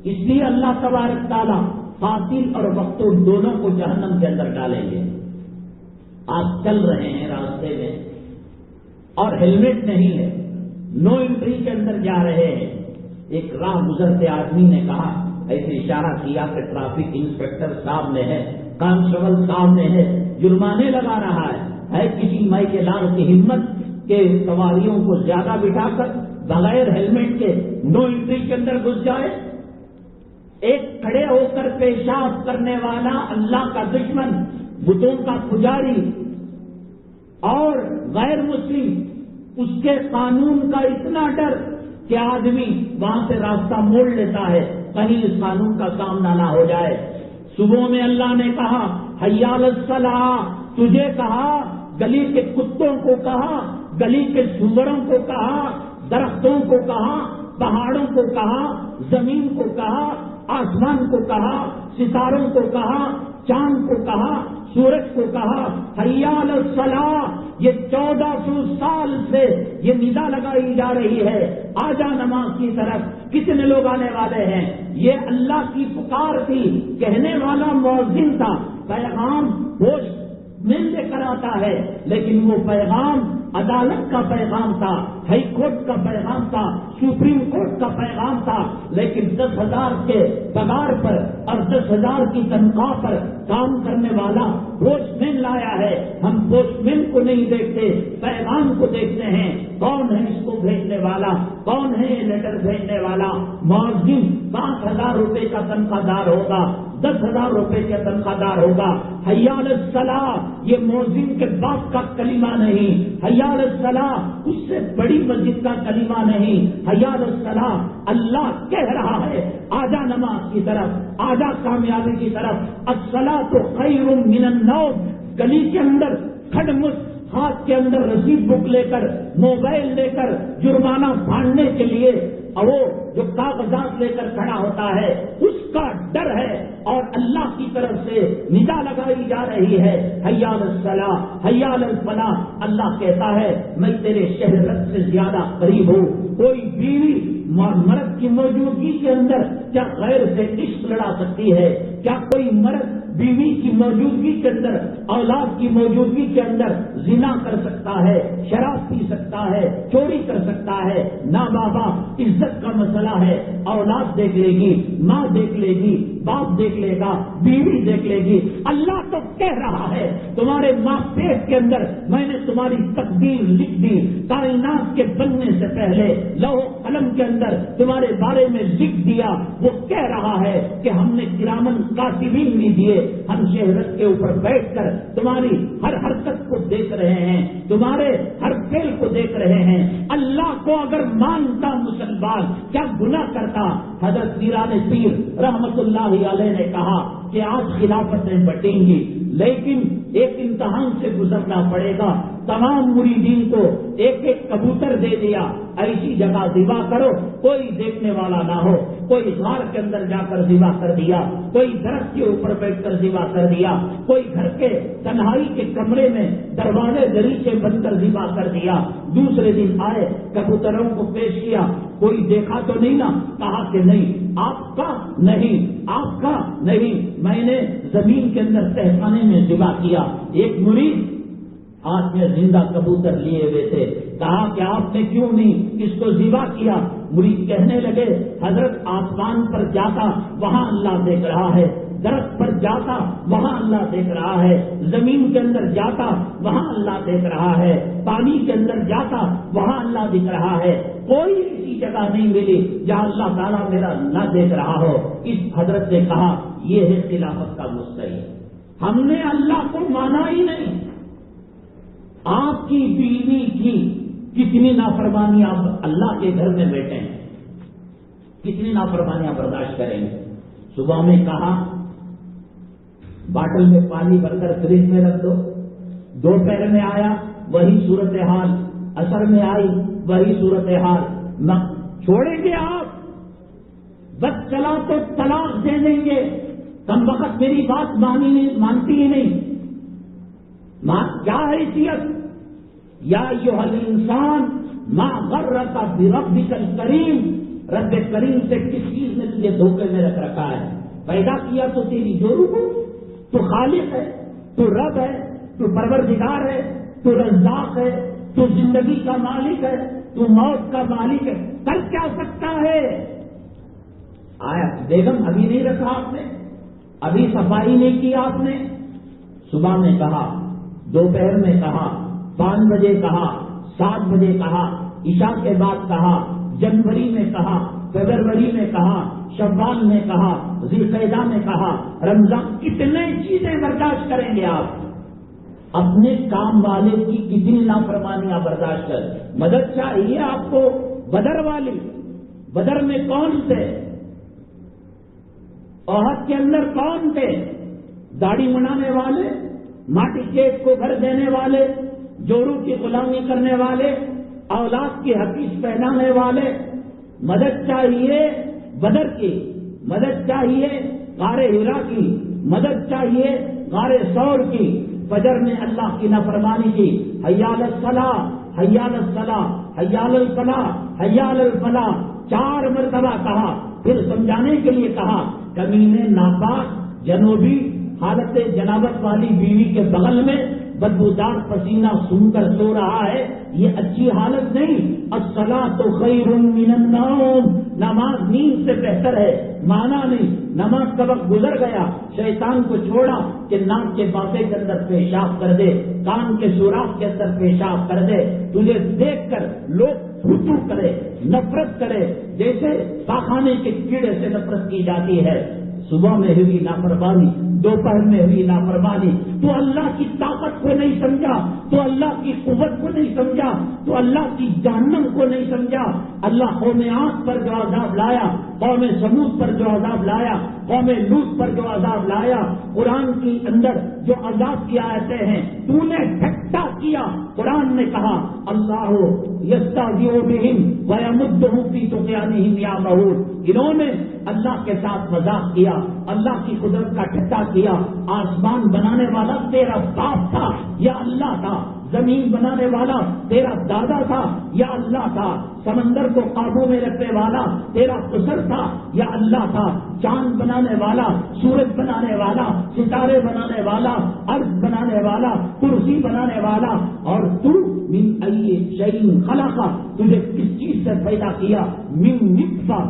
اس لیے اللہ تبارک تعالیٰ قاتل اور مقتول دونوں کو جہنم کے اندر ڈالیں گے۔ آپ چل رہے ہیں راستے میں، اور ہیلمٹ نہیں ہے، نو انٹری کے اندر جا رہے ہیں. ایک راہ گزرتے آدمی نے کہا، ایسے اشارہ کیا کہ ٹریفک انسپیکٹر سامنے ہے، کانسٹیبل سامنے ہے، جرمانے لگا رہا ہے کسی مائی کے لال کی ہمت کہ سواریوں کو زیادہ بٹھا کر بغیر ہیلمٹ کے نو انٹری کے اندر گھس جائے؟ ایک کھڑے ہو کر پیشاب کرنے والا اللہ کا دشمن، بتوں کا پجاری اور غیر مسلم، اس کے قانون کا اتنا ڈر کہ آدمی وہاں سے راستہ موڑ لیتا ہے کہیں اس قانون کا سامنا نہ ہو جائے. صبح میں اللہ نے کہا حی علی الصلاۃ، تجھے کہا، گلی کے کتوں کو کہا، گلی کے سوروں کو کہا، درختوں کو کہا، پہاڑوں کو کہا، زمین کو کہا، آسمان کو کہا، ستاروں کو کہا، چاند کو کہا، سورج کو کہا حی علی الصلاۃ. یہ 1400 سال سے یہ ندا لگائی جا رہی ہے، آجا نماز کی طرف. کتنے لوگ آنے والے ہیں؟ یہ اللہ کی پکار تھی، کہنے والا مؤذن تھا، پیغام ہوش میں لے کر آتا ہے، لیکن وہ پیغام عدالت کا پیغام تھا، ہائی کورٹ کا پیغام تھا، سپریم کورٹ کا پیغام تھا. لیکن 10,000 کے پگار پر اور 10,000 کی تنخواہ پر کام کرنے والا پوسٹ مین لایا ہے. ہم پوسٹ مین کو نہیں دیکھتے، پیغام کو دیکھتے ہیں. کون ہے اس کو بھیجنے والا؟ کون ہے یہ لیٹر بھیجنے والا؟ مؤذن 5,000 روپے کا تنخواہ دار ہوگا، 10,000 روپے کا تنخواہ دار ہوگا. حی علی الصلاۃ یہ مؤذن کے باپ کا کلمہ نہیں، حی علی الصلاۃ اس سے بڑی مسجد کا کلمہ نہیں. حی علی الصلاۃ اللہ کہہ رہا ہے آجا نماز کی طرف، آجا کامیابی کی طرف. الصلاۃ خیر من النوم. گلی کے اندر کھڑمس ہاتھ کے اندر رسید بک لے کر، موبائل لے کر جرمانہ پھاڑنے کے لیے، اور وہ جو کاغذات لے کر کھڑا ہوتا ہے اس کا ڈر ہے، اور اللہ کی طرف سے ندا لگائی جا رہی ہے حی علی الصلاۃ حی علی الفلاح. اللہ کہتا ہے میں تیرے شہرت سے زیادہ قریب ہوں. کوئی بیوی مرد کی موجودگی کے اندر کیا غیر سے عشق لڑا سکتی ہے؟ کیا کوئی مرد بیوی کی موجودگی کے اندر، اولاد کی موجودگی کے اندر زنا کر سکتا ہے، شراب پی سکتا ہے، چوری کر سکتا ہے؟ نہ بابا، عزت کا مسئلہ ہے. اولاد دیکھ لے گی، ماں دیکھ لے گی، باپ دیکھ لے گا، بیوی دیکھ لے گی. اللہ تو کہہ رہا ہے تمہارے ماں پیٹ کے اندر میں نے تمہاری تقدیر لکھ دی، کائنات کے بننے سے پہلے لوح قلم کے اندر تمہارے بارے میں لکھ دیا. وہ کہہ رہا ہے کہ ہم نے کرامن کاتبین بھی دیے، ہم شہرت کے اوپر بیٹھ کر تمہاری ہر حرکت کو دیکھ رہے ہیں، تمہارے ہر فعل کو دیکھ رہے ہیں. اللہ کو اگر مانتا مسلمان کیا گناہ کرتا؟ حضرت پیران پیر رحمت اللہ علیہ نے کہا کہ آج خلافتیں بٹیں گی، لیکن ایک امتحان سے گزرنا پڑے گا. تمام مریدین کو ایک ایک کبوتر دے دیا، ایسی جگہ ذبح کرو کوئی دیکھنے والا نہ ہو. کوئی غار کے اندر جا کر ذبح کر دیا، کوئی درخت کے اوپر بیٹھ کر ذبح کر دیا، کوئی گھر کے تنہائی کے کمرے میں دروازے دریچے بند کر ذبح کر دیا. دوسرے دن آئے، کبوتروں کو پیش کیا، کوئی دیکھا تو نہیں نا؟ کہا کہ نہیں، آپ کا نہیں، آپ کا نہیں، میں نے زمین کے اندر تہخانے میں ذبح کیا. ایک مرید ہاتھ میں زندہ کبوتر لیے ہوئے تھے، کہا کہ آپ نے کیوں نہیں اس کو ذبح کیا؟ مرید کہنے لگے حضرت آسمان پر جاتا وہاں اللہ دیکھ رہا ہے، درخت پر جاتا وہاں اللہ دیکھ رہا ہے، زمین کے اندر جاتا وہاں اللہ دیکھ رہا ہے، پانی کے اندر جاتا وہاں اللہ دیکھ رہا ہے. کوئی ایسی جگہ نہیں ملی جہاں اللہ تعالیٰ میرا نہ دیکھ رہا ہو. اس حضرت نے کہا یہ ہے خلافت کا مستحق. ہم نے اللہ کو مانا ہی نہیں. آپ کی بیوی کی کتنی نافرمانیاں اللہ کے گھر میں بیٹھے ہیں، کتنی نافرمانیاں برداشت کریں گے. صبح میں کہا باٹل میں پانی بھر کر فریج میں رکھ دو، دوپہر میں آیا وہی صورتحال، عصر میں آئی وہی صورتحال. چھوڑیں گے آپ؟ بس چلا تو طلاق دے دیں گے. کم وقت میری بات مانتی ہی نہیں. کیا حیثیت؟ یا ایھا الانسان ما غرک بربک الکریم. رب کریم سے کس چیز نے تجھے دھوکے میں رکھ رکھا ہے؟ پیدا کیا تو تیری جورو کو، تو خالق ہے، تو رب ہے، تو پروردگار ہے، تو رزاق ہے، تو زندگی کا مالک ہے، تو موت کا مالک ہے، کر کیا سکتا ہے؟ آیا بیگم ابھی نہیں رکھا آپ نے، ابھی صفائی نہیں کی آپ نے، صبح میں کہا، دوپہر میں کہا، 5 بجے کہا، 7 بجے کہا، عشاء کے بعد کہا، جنوری میں کہا، فروری میں کہا، شوال میں کہا، ذی القعدہ میں کہا، رمضان، کتنے چیزیں برداشت کریں گے آپ؟ اپنے کام والے کی کتنی نافرمانیاں برداشت کر، مدد چاہیے آپ کو؟ بدر والی، بدر میں کون تھے؟ احد کے اندر کون تھے؟ داڑھی منانے والے، ماٹی کیک کو گھر دینے والے، جوڑوں کی غلامی کرنے والے، اولاد کی حقیق پہنانے والے۔ مدد چاہیے بدر کی، مدد چاہیے غار ہرا کی، مدد چاہیے غار ثور کی۔ فجر میں اللہ کی نافرمانی کی، حی علی الصلاۃ، حی علی الصلاۃ، حی علی الفلاح، حی علی الفلاح 4 مرتبہ کہا، پھر سمجھانے کے لیے کہا، کمینے ناپاک جنوبی حالت جنابت والی بیوی کے بغل میں بدبودار پسینہ سن کر سو رہا ہے، یہ اچھی حالت نہیں۔ الصلاۃ خیر من النوم، نماز نیند سے بہتر ہے، مانا نہیں، نماز کا وقت گزر گیا، شیطان کو چھوڑا کہ ناک کے باپے کے اندر پیشاب کر دے، کان کے سوراخ کے اندر پیشاب کر دے، تجھے دیکھ کر لوگ رجوع کرے، نفرت کرے، جیسے پاخانے کے کیڑے سے نفرت کی جاتی ہے۔ صبح میں ہوئی نافرمانی، دوپہر میں ہوئی نافرمانی، تو اللہ کی طاقت کو نہیں سمجھا، تو اللہ کی قوت کو نہیں سمجھا، تو اللہ کی جہنم کو نہیں سمجھا۔ اللہ قوم عاد پر جو عذاب لایا، قوم سمود پر جو عذاب لایا، قوم لوط پر جو عذاب لایا، قرآن کے اندر جو عذاب کی آیتیں ہیں، تو نے ٹھٹا کیا۔ قرآن نے کہا، اللہ یستہزئ بہم ویمدہم فی طغیانہم یعمہون، انہوں نے اللہ کے ساتھ مذاق کیا، اللہ کی قدرت کا ٹھٹا کیا۔ آسمان بنانے والا تیرا باپ تھا یا اللہ تھا؟ زمین بنانے والا تیرا دادا تھا یا اللہ تھا؟ سمندر کو قابو میں رکھنے والا تیرا خسر تھا یا اللہ تھا؟ چاند بنانے والا، سورج بنانے والا، ستارے بنانے والا، ارض بنانے والا، کرسی بنانے والا، اور تو من ای شیء خلق، تجھے کس چیز سے پیدا کیا؟ من نطفہ،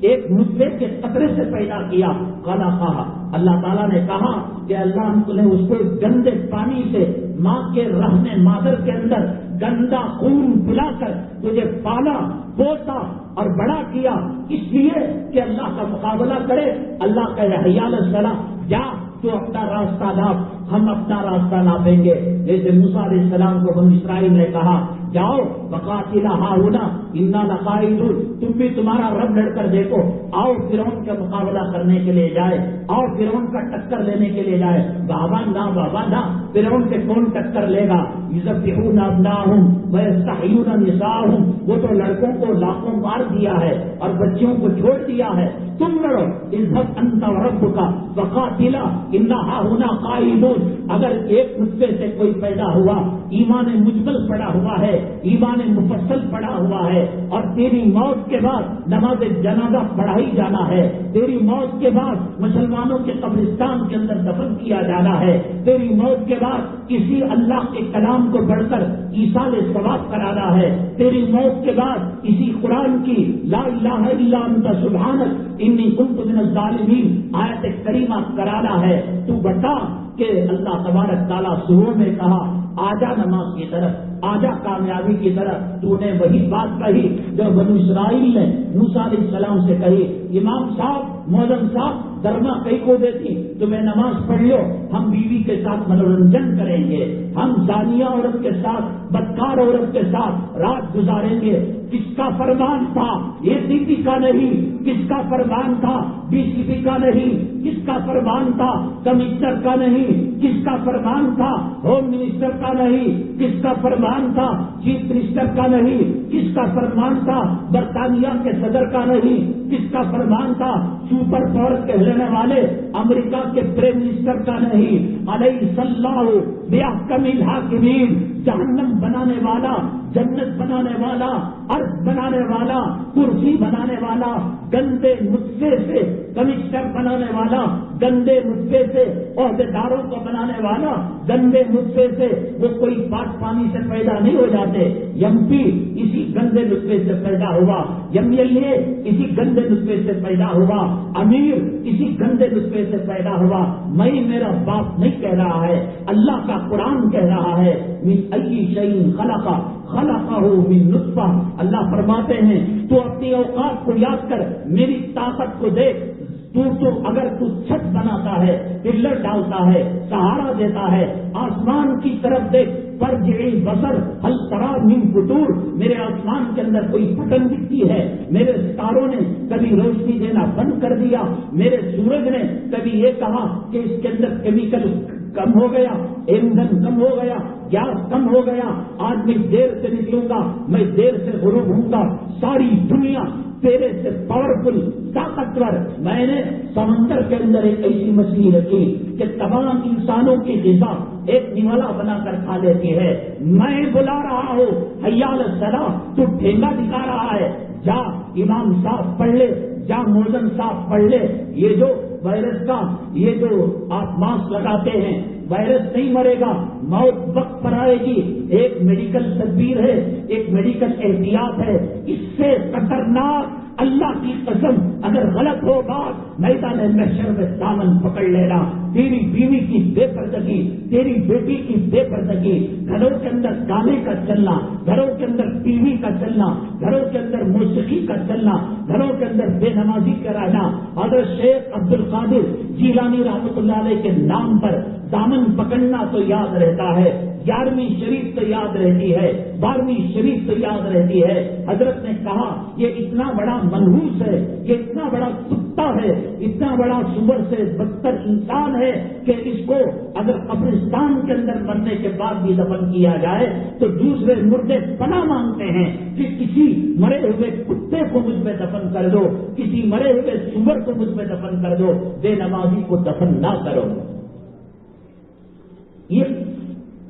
ایک نطفے کے قطرے سے پیدا کیا۔ خلقہ، اللہ تعالیٰ نے کہا کہ اللہ نے اس کو گندے پانی سے ماں کے رحم مادر کے اندر گندا خون پلا کر تجھے پالا، پوسا اور بڑا کیا، اس لیے کہ اللہ کا مقابلہ کرے۔ اللہ کا حی علی الصلاۃ، جا تو اپنا راستہ ناپ، ہم اپنا راستہ ناپیں گے۔ جیسے موسیٰ علیہ السلام کو بنی اسرائیل نے کہا، جاؤ فقاتلا ہاہنا انا لقاعدون، تم بھی تمہارا رب لڑ کر دیکھو، آؤ فرعون کا مقابلہ کرنے کے لیے جائے، آؤ فرعون کا ٹکر لینے کے لیے جائے۔ بابا نہ فرعون سے کون ٹکر لے گا؟ یذبحون ابناءہم ویستحیون نساءہم، وہ تو لڑکوں کو لاکھوں مار دیا ہے اور بچیوں کو چھوڑ دیا ہے، تم لڑو۔ اذهب انت وربک فقاتلا انا ہاہنا قاعدون۔ اگر ایک نطفے سے کوئی پیدا ہوا، ایمان مجمل پڑا ہوا ہے، ایمان مفصل پڑا ہوا ہے، اور تیری موت کے بعد نماز جنازہ پڑھائی جانا ہے، تیری موت کے بعد مسلمانوں کے قبرستان کے اندر دفن کیا جانا ہے، تیری موت کے بعد کسی اللہ کے کلام کو پڑھ کر ایصال ثواب کرانا ہے، تیری موت کے بعد اسی قرآن کی لا الہ الا انت سبحانک انی کنت من الظالمین آیت کریمہ کرانا ہے۔ تو بتا کہ اللہ تبارک تعالیٰ سوروں میں کہا، آجا نماز کی طرف، آجا کامیابی کی طرف۔ تو نے وہی بات کہی جو بنو اسرائیل نے موسیٰ علیہ السلام سے کہی، امام صاحب، مولم صاحب، درما کئی کو دیتی، تمہیں نماز پڑھ لو، ہم بیوی کے ساتھ منورنجن کریں گے، ہم زانیہ عورت کے ساتھ، بدکار عورت کے ساتھ رات گزاریں گے۔ کس کا فرمان تھا؟ اے سی پی کا نہیں۔ کس کا فرمان تھا؟ بی سی پی کا نہیں۔ کس کا فرمان تھا؟ کمشنر کا نہیں۔ کس کا فرمان تھا؟ ہوم منسٹر کا نہیں۔ کس کا فرمان تھا؟ چیف منسٹر کا نہیں۔ کس کا فرمان تھا؟ برطانیہ کے صدر کا نہیں۔ کس کا فرمان تھا؟ سپر پاور کہلانے والے امریکہ کے پرائم منسٹر کا نہیں، علیہ اللہ بأحکم الحاکمین، جہنم بنانے والا، جنت بنانے والا، عرش بنانے والا، کرسی بنانے والا، گندے نطفے سے کمشنر بنانے والا، گندے نطفے سے عہدیداروں کو بنانے والا، گندے نطفے سے وہ کوئی پاک پانی سے پیدا نہیں ہو جاتے، ایم پی اسی گندے نطفے سے پیدا ہوا، ایم ایل اے اسی گندے نطفے سے پیدا ہوا، امیر اسی گندے نطفے سے پیدا ہوا۔ میں میرا باپ نہیں کہہ رہا ہے، اللہ کا قرآن کہہ رہا ہے، من ای شیء خلقہ من نطفہ۔ اللہ فرماتے ہیں تو اپنی اوقات کو یاد کر، میری طاقت کو دیکھ، اگر تو چھت بناتا ہے، پلر ڈالتا ہے، سہارا دیتا ہے، آسمان کی طرف دیکھ، فرجعی بصر هل تری من فطور، میرے آسمان کے اندر کوئی پھٹن دکھتی ہے، میرے ستاروں نے کبھی روشنی دینا بند کر دیا، میرے سورج نے کبھی یہ کہا کہ اس کے اندر کیمیکل کم ہو گیا، ایندھن کم ہو گیا، گیس کم ہو گیا، آج میں دیر سے نکلوں گا، میں دیر سے غروب ہوں گا۔ ساری دنیا تیرے سے پاورفل، طاقتور، میں نے سمندر کے اندر ایک ایسی مچھلی رکھی کہ تمام انسانوں کی غذا ایک نوالا بنا کر کھا لیتی ہے۔ میں بلا رہا ہوں حی علی الصلاۃ، تو ٹھیلا دکھا رہا ہے، جا امام صاحب پڑھ لے، جا موزن صاحب پڑھ لے۔ یہ جو وائرس کا یہ جو آپ ماسک لگاتے ہیں، وائرس نہیں مرے گا، موت وقت پر آئے گی۔ ایک میڈیکل تدبیر ہے، ایک میڈیکل احتیاط ہے، اس سے خطرناک اللہ کی قسم اگر غلط ہو بات، میدان محشر میں دامن پکڑ لینا۔ تیری بیوی کی بے پردگی، تیری بیٹی کی بے پردگی، گھروں کے اندر گانے کا چلنا، گھروں کے اندر ٹی وی کا چلنا، گھروں کے اندر موسیقی کا چلنا، گھروں کے اندر بے نمازی کا رہنا۔ حضرت شیخ عبد القادر جیلانی رحمۃ اللہ علیہ کے نام پر دامن پکڑنا تو یاد رہتا ہے، 11ویں شریف تو یاد رہتی ہے، 12ویں شریف تو یاد رہتی ہے۔ حضرت نے کہا یہ اتنا بڑا منحوس ہے، یہ اتنا بڑا کتا ہے، اتنا بڑا سور سے بدتر انسان ہے کہ اس کو اگر قبرستان کے اندر مرنے کے بعد بھی دفن کیا جائے تو دوسرے مردے پناہ مانگتے ہیں کہ کسی مرے ہوئے کتے کو مجھ میں دفن کر دو، کسی مرے ہوئے سور کو مجھ میں دفن کر دو، بے نمازی کو دفن نہ کرو۔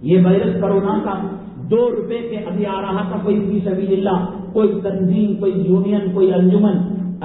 یہ وائرس کرونا کا 2 روپے کے ابھی آ رہا تھا، کوئی فی سبیل اللہ، کوئی تنظیم، کوئی یونین، کوئی انجمن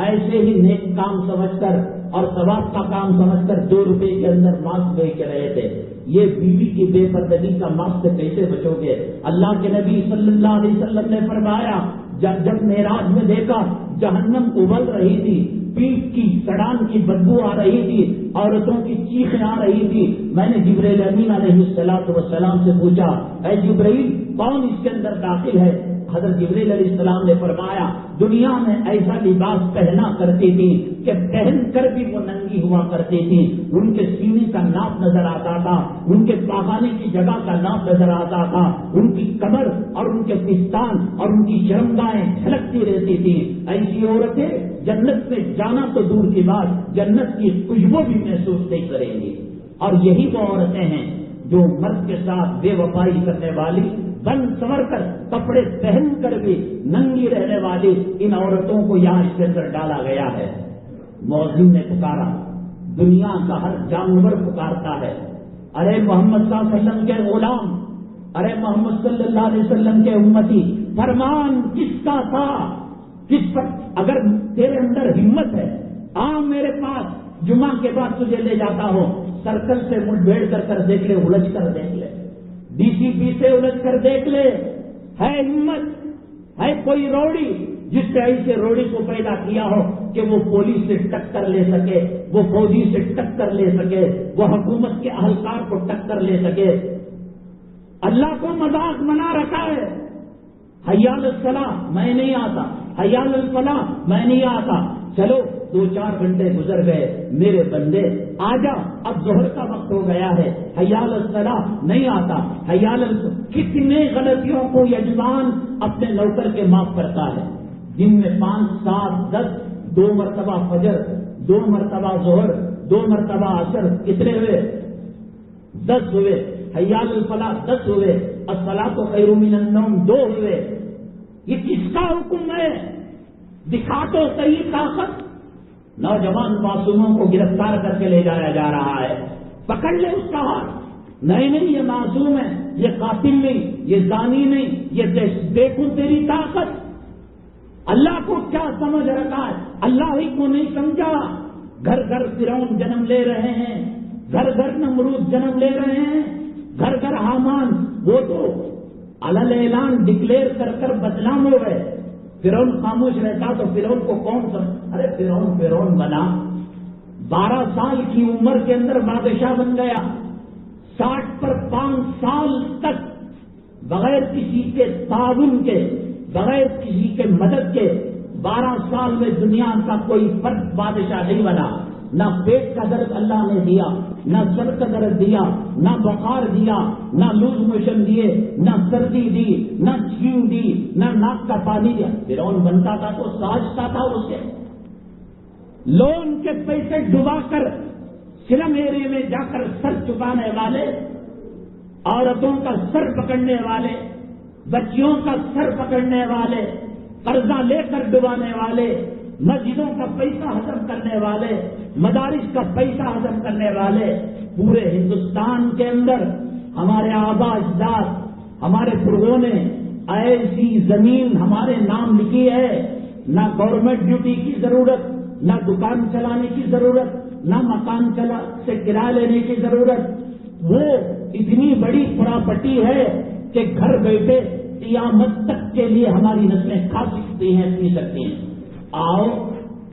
ایسے ہی نیک کام سمجھ کر اور ثواب کا کام سمجھ کر 2 روپے کے اندر ماسک بیچ رہے تھے۔ یہ بیوی کی بے پردگی کا ماسک سے کیسے بچو گے؟ اللہ کے نبی صلی اللہ علیہ وسلم نے فرمایا، جب معراج میں دیکھا جہنم ابل رہی تھی، پیٹ کی سڑان کی بدبو آ رہی تھی، عورتوں کی چیخیں آ رہی تھی، میں نے جبرائیل امین علیہ السلام سے پوچھا، اے جبرائیل کون اس کے اندر داخل ہے؟ حضرت جبرائیل علیہ السلام نے فرمایا، دنیا میں ایسا لباس پہنا کرتی تھی کہ پہن کر بھی وہ ننگی ہوا کرتی تھی، ان کے سینے کا ناپ نظر آتا تھا، ان کے پاخانے کی جگہ کا ناپ نظر آتا تھا، ان کی کمر اور ان کے پستان اور ان کی شرمگاہیں جھلکتی رہتی تھی۔ ایسی عورتیں جنت میں جانا تو دور کی بات، جنت کی خوشبو بھی محسوس نہیں کریں گی۔ اور یہی وہ عورتیں ہیں جو مرد کے ساتھ بے وفائی کرنے والی، بن سنور کر کپڑے پہن کر بھی ننگی رہنے والی ان عورتوں کو یہاں اس کے اندر ڈالا گیا ہے۔ مؤذن نے پکارا، دنیا کا ہر جانور پکارتا ہے، ارے محمد صلی اللہ علیہ وسلم کے غلام، ارے محمد صلی اللہ علیہ وسلم کے امتی، فرمان کس کا تھا؟ کس پر؟ اگر تیرے اندر ہمت ہے، آ میرے پاس، جمعہ کے بعد تجھے لے جاتا ہوں، سرکل سے مٹھ بھیڑ کر دیکھ لے، الجھ کر دیکھ لے، ڈی سی پی سے الجھ کر دیکھ لے، ہے ہمت، ہے کوئی روڑی جس نے ایسے روڑی کو پیدا کیا ہو کہ وہ پولیس سے ٹکر لے سکے، وہ فوجی سے ٹکر لے سکے، وہ حکومت کے اہلکار کو ٹکر لے سکے؟ اللہ کو مذاق بنا رکھا ہے۔ حی علی الصلاۃ میں نہیں آتا، حی علی الفلاح میں نہیں آتا، چلو 2-4 گھنٹے گزر گئے، میرے بندے آجا، اب ظہر کا وقت ہو گیا ہے، حی علی الصلاۃ نہیں آتا، حی علی کتنے غلطیوں کو یجمان اپنے نوکر کے معاف کرتا ہے، جن میں 5, 7, 10، 2 مرتبہ فجر، 2 مرتبہ ظہر، 2 مرتبہ عصر، کتنے ہوئے؟ 10 ہوئے۔ حی علی الفلاح 10 ہوئے، الصلاۃ خیر من النوم 2 ہوئے۔ یہ کس کا حکم ہے؟ دکھا تو صحیح طاقت، نوجوان معصوموں کو گرفتار کر کے لے جایا جا رہا ہے، پکڑ لے اس کا ہاتھ، نہیں یہ معصوم ہے، یہ قاتل نہیں، یہ زانی نہیں، یہ دیکھو تیری طاقت، اللہ کو کیا سمجھ رکھا ہے، اللہ ہی کو نہیں سمجھا۔ گھر گھر فرعون جنم لے رہے ہیں، گھر گھر نمرود جنم لے رہے ہیں، گھر گھر حامان، وہ تو علل اعلان ڈکلیئر کر کر بدنام ہو گئے۔ فرعون خاموش رہتا تو فرعون کو کون سمجھ، ارے فرعون بنا، 12 سال کی عمر کے اندر بادشاہ بن گیا، 60 پر 5 سال تک بغیر کسی کے تعاون کے، بغیر کسی کے مدد کے 12 سال میں دنیا کا کوئی فرد بادشاہ نہیں بنا۔ نہ پیٹ کا درد اللہ نے دیا، نہ سر کا درد دیا، نہ بخار دیا، نہ لوز موشن دیے، نہ سردی دی، نہ چھین دی، نہ ناک کا پانی دیا۔ فرعون بنتا تھا تو ساجتا تھا اسے، لون کے پیسے ڈبا کر سلم ایرے میں جا کر سر چکانے والے، عورتوں کا سر پکڑنے والے، بچیوں کا سر پکڑنے والے، قرضہ لے کر ڈبانے والے، مسجدوں کا پیسہ ہضم کرنے والے، مدارس کا پیسہ ہضم کرنے والے، پورے ہندوستان کے اندر ہمارے آبا اجداد، ہمارے بزرگوں نے ایسی زمین ہمارے نام لکھی ہے، نہ گورنمنٹ ڈیوٹی کی ضرورت، نہ دکان چلانے کی ضرورت، نہ مکان سے کرایہ لینے کی ضرورت، وہ اتنی بڑی پراپرٹی ہے کہ گھر بیٹھے قیامت تک کے لیے ہماری نسلیں کھا سکتی ہیں، پی سکتی ہیں۔ آؤ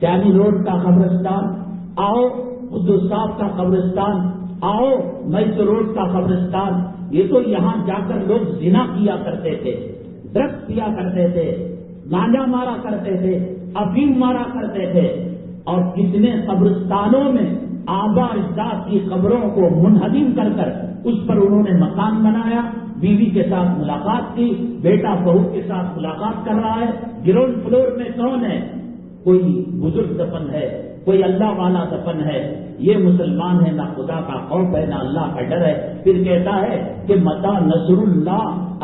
چانی روڈ کا قبرستان، آؤ قدس صاحب کا قبرستان، آؤ میسر روڈ کا قبرستان، یہ تو یہاں جا کر لوگ زنا کیا کرتے تھے، ڈرگس پیا کرتے تھے، گانجا مارا کرتے تھے، افیم مارا کرتے تھے، اور کتنے قبرستانوں میں آبا اجداد کی قبروں کو منہدم کر کر اس پر انہوں نے مکان بنایا، بیوی کے ساتھ ملاقات کی، بیٹا بہو کے ساتھ ملاقات کر رہا ہے۔ گراؤنڈ فلور میں کون ہے؟ کوئی بزرگ دفن ہے، کوئی اللہ والا دفن ہے، یہ مسلمان ہے، نہ خدا کا خوف ہے، نہ اللہ کا ڈر ہے۔ پھر کہتا ہے کہ متا نصر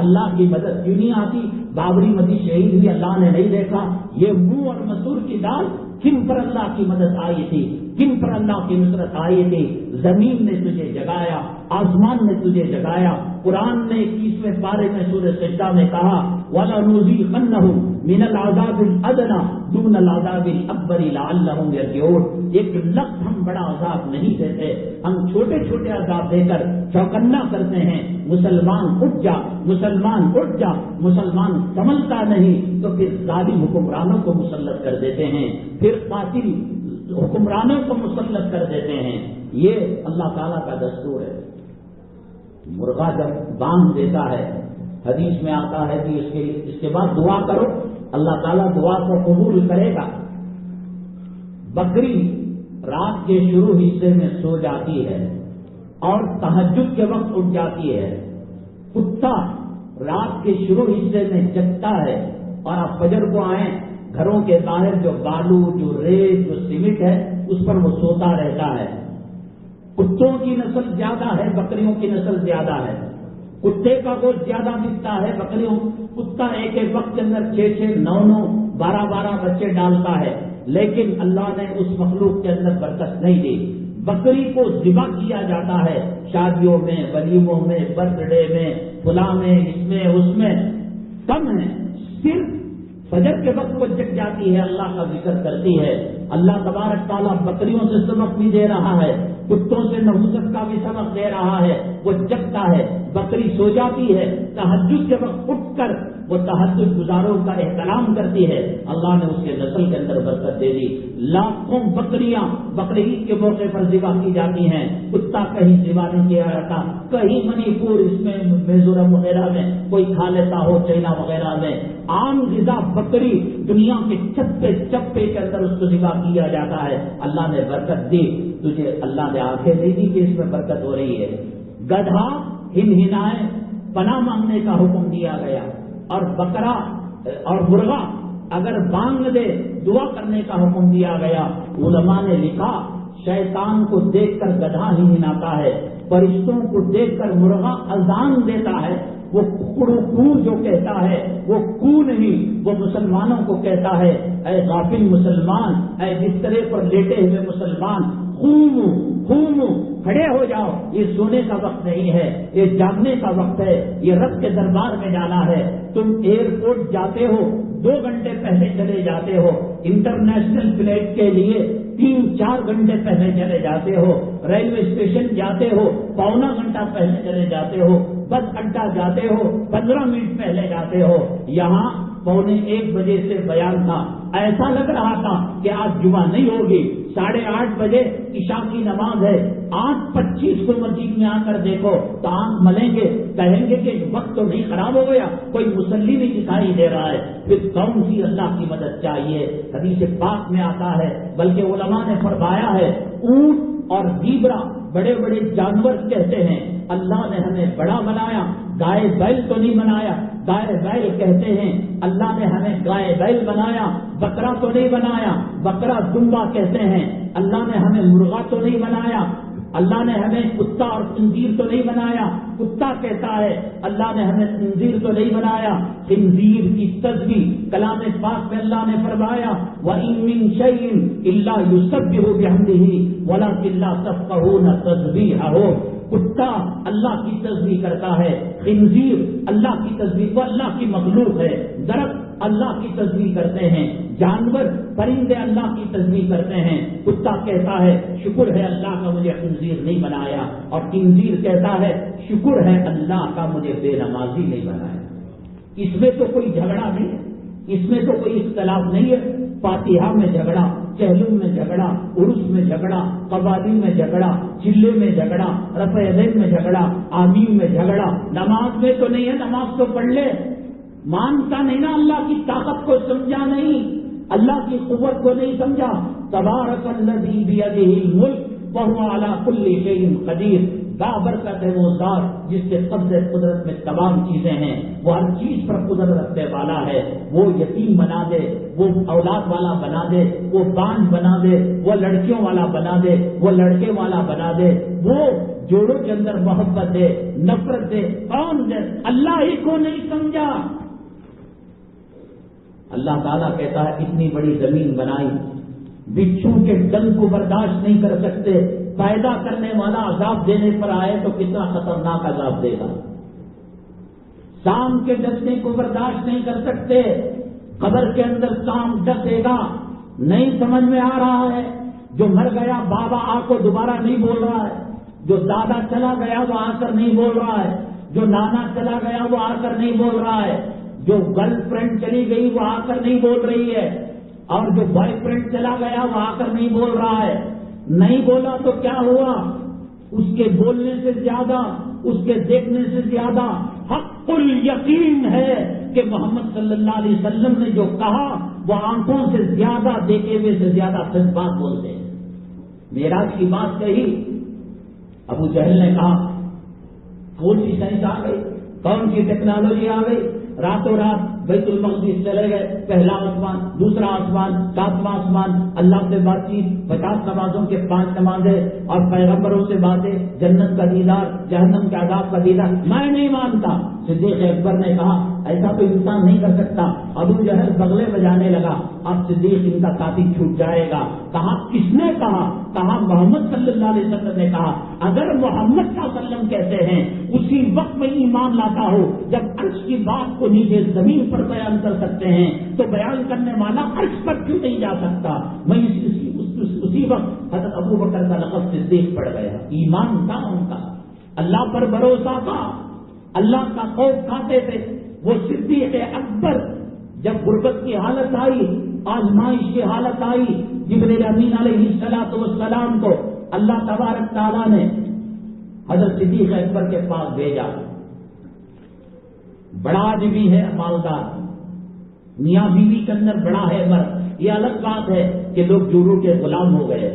اللہ کی مدد کیوں نہیں آتی؟ بابری مسجد شہید بھی اللہ نے نہیں دیکھا؟ یہ منہ اور مسور کی دال، کن پر اللہ کی مدد آئی تھی، کن پر اللہ کی نصرت آئی تھی؟ زمین نے تجھے جگایا، آسمان نے تجھے جگایا۔ قرآن نے 21ویں پارے میں سورہ سجدہ میں کہا وَلَنُذِيقَنَّهُم مِّنَ الْعَذَابِ الْأَدْنَىٰ دُونَ الْعَذَابِ الْأَكْبَرِ لَعَلَّهُمْ يَرْجِعُونَ۔ ایک لفظ ہم بڑا عذاب نہیں دیتے، ہم چھوٹے چھوٹے عذاب دے کر چوکنا کرتے ہیں۔ مسلمان اٹھ جا، مسلمان اٹھ جا، مسلمان سنبھلتا نہیں تو پھر ظالم حکمرانوں کو مسلط کر دیتے ہیں، پھر قاتل حکمرانوں کو مسلط کر دیتے ہیں۔ یہ اللہ تعالیٰ کا دستور ہے۔ مرغا جب بانگ دیتا ہے، حدیث میں آتا ہے کہ اس کے بعد دعا کرو، اللہ تعالیٰ دعا کو قبول کرے گا۔ بکری رات کے شروع حصے میں سو جاتی ہے اور تہجد کے وقت اٹھ جاتی ہے۔ کتا رات کے شروع حصے میں جگتا ہے اور آپ فجر کو آئیں، گھروں کے باہر جو بالو، جو ریت، جو سیمنٹ ہے اس پر وہ سوتا رہتا ہے۔ کتوں کی نسل زیادہ ہے، بکریوں کی نسل زیادہ ہے۔ کتے کا گوشت زیادہ ملتا ہے، بکریوں کتا ایک وقت کے اندر 6 9 12 بچے ڈالتا ہے، لیکن اللہ نے اس مخلوق کے اندر برکت نہیں دی۔ بکری کو ذبح کیا جاتا ہے شادیوں میں، ولیموں میں، برتھ ڈے میں، فلاں میں، اس میں کم ہے، صرف فجر کے وقت وہ جگ جاتی ہے، اللہ کا ذکر کرتی ہے۔ اللہ تبارک تعالیٰ بکریوں سے سبق بھی دے رہا ہے، کتوں سے نحوست کا بھی سبق دے رہا ہے۔ وہ جگتا ہے، بکری سو جاتی ہے، تہجد کے وقت اٹھ کر وہ تہجد گزاروں کا احترام کرتی ہے، اللہ نے اس کے نسل کے اندر برکت دے دی۔ لاکھوں بکریاں بقرعید کے موقع پر ذبح کی جاتی ہیں، کتا کہیں ذبح نہیں کیا جاتا، کہیں منی پور، اس میں میزورم وغیرہ میں کوئی کھا لیتا ہو، چائنا وغیرہ میں عام غذا بکری دنیا کے چپے چپے کے اندر اس کو ذبح کیا جاتا ہے۔ اللہ نے برکت دی، تجھے اللہ نے آنکھیں دے دی کہ اس میں برکت ہو رہی ہے۔ گدھا ہنہنائے پناہ مانگنے کا حکم دیا گیا، اور بکرا اور مرغا اگر بانگ دے دعا کرنے کا حکم دیا گیا۔ علماء نے لکھا شیطان کو دیکھ کر گدھا ہنہناتا ہے، فرشتوں کو دیکھ کر مرغا اذان دیتا ہے، وہ کو جو کہتا ہے وہ کو نہیں نہیں، وہ مسلمانوں کو کہتا ہے اے غافل مسلمان، اے بسترے پر لیٹے ہوئے مسلمان، قوموا کھڑے ہو جاؤ، یہ سونے کا وقت نہیں ہے، یہ جاگنے کا وقت ہے، یہ رب کے دربار میں جانا ہے۔ تم ایئرپورٹ جاتے ہو 2 گھنٹے پہلے چلے جاتے ہو، انٹرنیشنل فلائٹ کے لیے 3-4 گھنٹے پہلے چلے جاتے ہو، ریلوے اسٹیشن جاتے ہو 1.25 گھنٹہ پہلے چلے جاتے ہو، بس اڈا جاتے ہو 15 منٹ پہلے جاتے ہو۔ یہاں 1:45 بجے سے بیان تھا، ایسا لگ رہا تھا کہ آج جمعہ نہیں ہوگی، 8:30 بجے عشاء کی نماز ہے، 8:25 کو مسجد میں آ کر دیکھو تو آنکھ ملیں گے، کہیں گے کہ وقت تو نہیں خراب ہو گیا، کوئی مصلی نہیں دکھائی دے رہا ہے، پھر کون سی اللہ کی مدد چاہیے؟ حدیث پاک میں آتا ہے، بلکہ علماء نے فرمایا ہے، اونٹ اور زیبرا بڑے بڑے جانور کہتے ہیں اللہ نے ہمیں بڑا بنایا، گائے بیل تو نہیں بنایا، گائے بیل کہتے ہیں اللہ نے ہمیں گائے بیل بنایا، بکرا تو نہیں بنایا، بکرا دمبا کہتے ہیں اللہ نے ہمیں مرغا تو نہیں بنایا، اللہ نے ہمیں کتا اور خنزیر تو نہیں بنایا، کتا کہتا ہے اللہ نے ہمیں خنزیر تو نہیں بنایا۔ خنزیر کی تسبیح کلام پاک میں اللہ نے فرمایا وَإِن مِّن شَيْءٍ إِلَّا يُسَبِّحُ بِحَمْدِهِ وَلَكِن لَّا تَفْقَهُونَ تَسْبِيحَهُ۔ کتا اللہ کی تسبیح کرتا ہے، خنزیر اللہ کی تسبیح، وہ اللہ کی مخلوق ہے، درخت اللہ کی تسبیح کرتے ہیں، جانور پرندے اللہ کی تسبیح کرتے ہیں۔ کتا کہتا ہے شکر ہے اللہ کا مجھے خنزیر نہیں بنایا، اور خنزیر کہتا ہے شکر ہے اللہ کا مجھے بے نمازی نہیں بنایا۔ اس میں تو کوئی جھگڑا نہیں ہے، اس میں تو کوئی اختلاف نہیں ہے۔ فاتحہ میں جھگڑا، چہلم میں جھگڑا، عرس میں جھگڑا، قوالی میں جھگڑا، چلے میں جھگڑا، رفع یدین میں جھگڑا، آمین میں جھگڑا، نماز میں تو نہیں ہے، نماز تو پڑھ لے۔ مانتا نہیں نا، اللہ کی طاقت کو سمجھا نہیں، اللہ کی قوت کو نہیں سمجھا۔ تبارک الذی بیدہ الملک وہو علی کل شیء قدیر، بابرکت ہے وہ ذات جس کے قبض قدرت میں تمام چیزیں ہیں، وہ ہر چیز پر قدرت رکھنے والا ہے۔ وہ یتیم بنا دے، وہ اولاد والا بنا دے، وہ بانجھ بنا دے، وہ لڑکیوں والا بنا دے، وہ لڑکے والا بنا دے، وہ جوڑوں کے اندر محبت دے، نفرت دے، کون دے؟ اللہ ہی کو نہیں سمجھا۔ اللہ تعالیٰ کہتا ہے اتنی بڑی زمین بنائی، بچھو کے ڈنگ کو برداشت نہیں کر سکتے، پیدا کرنے والا عذاب دینے پر آئے تو کتنا خطرناک عذاب دے گا۔ سام کے ڈسنے کو برداشت نہیں کر سکتے، قبر کے اندر سام ڈسے گا، نہیں سمجھ میں آ رہا ہے۔ جو مر گیا بابا آ کو دوبارہ نہیں بول رہا ہے، جو دادا چلا گیا وہ آ کر نہیں بول رہا ہے، جو نانا چلا گیا وہ آ کر نہیں بول رہا ہے، جو گرل فرینڈ چلی گئی وہ آ کر نہیں بول رہی ہے، اور جو بوائے فرینڈ چلا گیا وہ آ کر نہیں بول رہا ہے۔ نہیں بولا تو کیا ہوا؟ اس کے بولنے سے زیادہ، اس کے دیکھنے سے زیادہ حق الیقین ہے کہ محمد صلی اللہ علیہ وسلم نے جو کہا وہ آنکھوں سے زیادہ، دیکھے ہوئے سے زیادہ سچ بات بولتے ہیں۔ معراج کی بات کہی، ابو جہل نے کہا کون سی سائنس آ گئی، کون سی ٹیکنالوجی آ گئی، راتوں رات بیت المقدس چلے گئے، پہلا آسمان، دوسرا آسمان، 7واں آسمان، اللہ سے بات چیت، 50 نمازوں کے 5 نمازیں، اور پیغمبروں سے باتیں، جنت کا دیدار، جہنم کے عذاب کا دیدار۔ میں نہیں مانتا۔ صدیق اکبر نے کہا ایسا تو انسان نہیں کر سکتا۔ ابو جہل بغلے بجانے لگا، اب صدیق ان کا ساتھی چھوٹ جائے گا۔ کہا کس نے کہا؟ کہا محمد صلی اللہ علیہ وسلم نے کہا۔ اگر محمد صلی اللہ علیہ وسلم کہتے ہیں اسی وقت میں ایمان لاتا ہو جب عرش کی بات کو نیچے زمین پر بیان کر سکتے ہیں تو بیان کرنے والا عرش پر کیوں نہیں جا سکتا؟ میں اسی وقت حضرت ابو بکر کا لقب صدیق پڑ گیا۔ ایمان تھا ان کا، اللہ پر بھروسہ تھا، اللہ کا خوف کھاتے تھے۔ وہ صدیق اکبر جب غربت کی حالت آئی، آزمائش کی حالت آئی، جبرائیل امین علیہ السلام کو اللہ تبارک تعالیٰ نے حضرت صدیق اکبر کے پاس بھیجا۔ بڑا آدمی ہے، مالدار، میاں بیوی کے اندر بڑا ہے مرد، یہ الگ بات ہے کہ لوگ جورو کے غلام ہو گئے،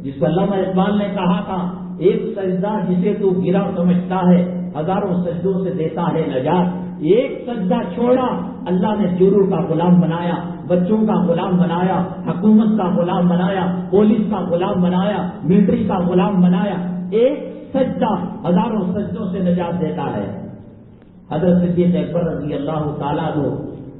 جس کو علامہ اقبال نے کہا تھا ایک سجدہ جسے تو گرا سمجھتا ہے ہزاروں سجدوں سے دیتا ہے نجات۔ ایک سجدہ چھوڑا، اللہ نے جورو کا غلام بنایا، بچوں کا غلام بنایا، حکومت کا غلام بنایا، پولیس کا غلام بنایا، ملٹری کا غلام بنایا۔ ایک سجدہ ہزاروں سجدوں سے نجات دیتا ہے۔ حضرت صدیق اکبر رضی اللہ تعالیٰ عنہ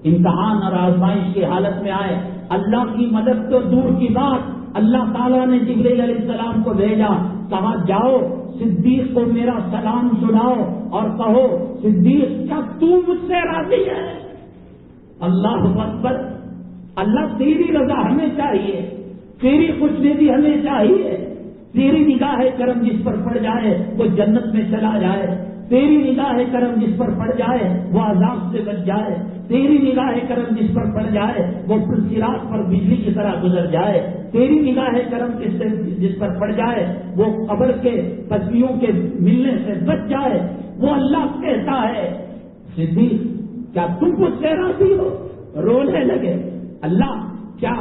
امتحان اور آزمائش کی حالت میں آئے، اللہ کی مدد تو دور کی بات، اللہ تعالیٰ نے جبرائیل علیہ السلام کو بھیجا، کہا جاؤ صدیق کو میرا سلام سناؤ اور کہو صدیق کیا تو مجھ سے راضی ہے؟ اللہ اکبر، اللہ تیری رضا ہمیں چاہیے، تیری خوشنودی ہمیں چاہیے، تیری نگاہ کرم جس پر پڑ جائے وہ جنت میں چلا جائے، تیری نگاہ کرم جس پر پڑ جائے وہ عذاب سے بچ جائے، تیری نگاہ کرم جس پر پڑ جائے وہ صراط پر بجلی کی طرح گزر جائے، تیری نگاہ کرم جس پر پڑ جائے وہ قبر کے پسلیوں کے ملنے سے بچ جائے۔ وہ اللہ کہتا ہے صدیق کیا تم مجھ سے راضی ہو؟ رونے لگے، اللہ کیا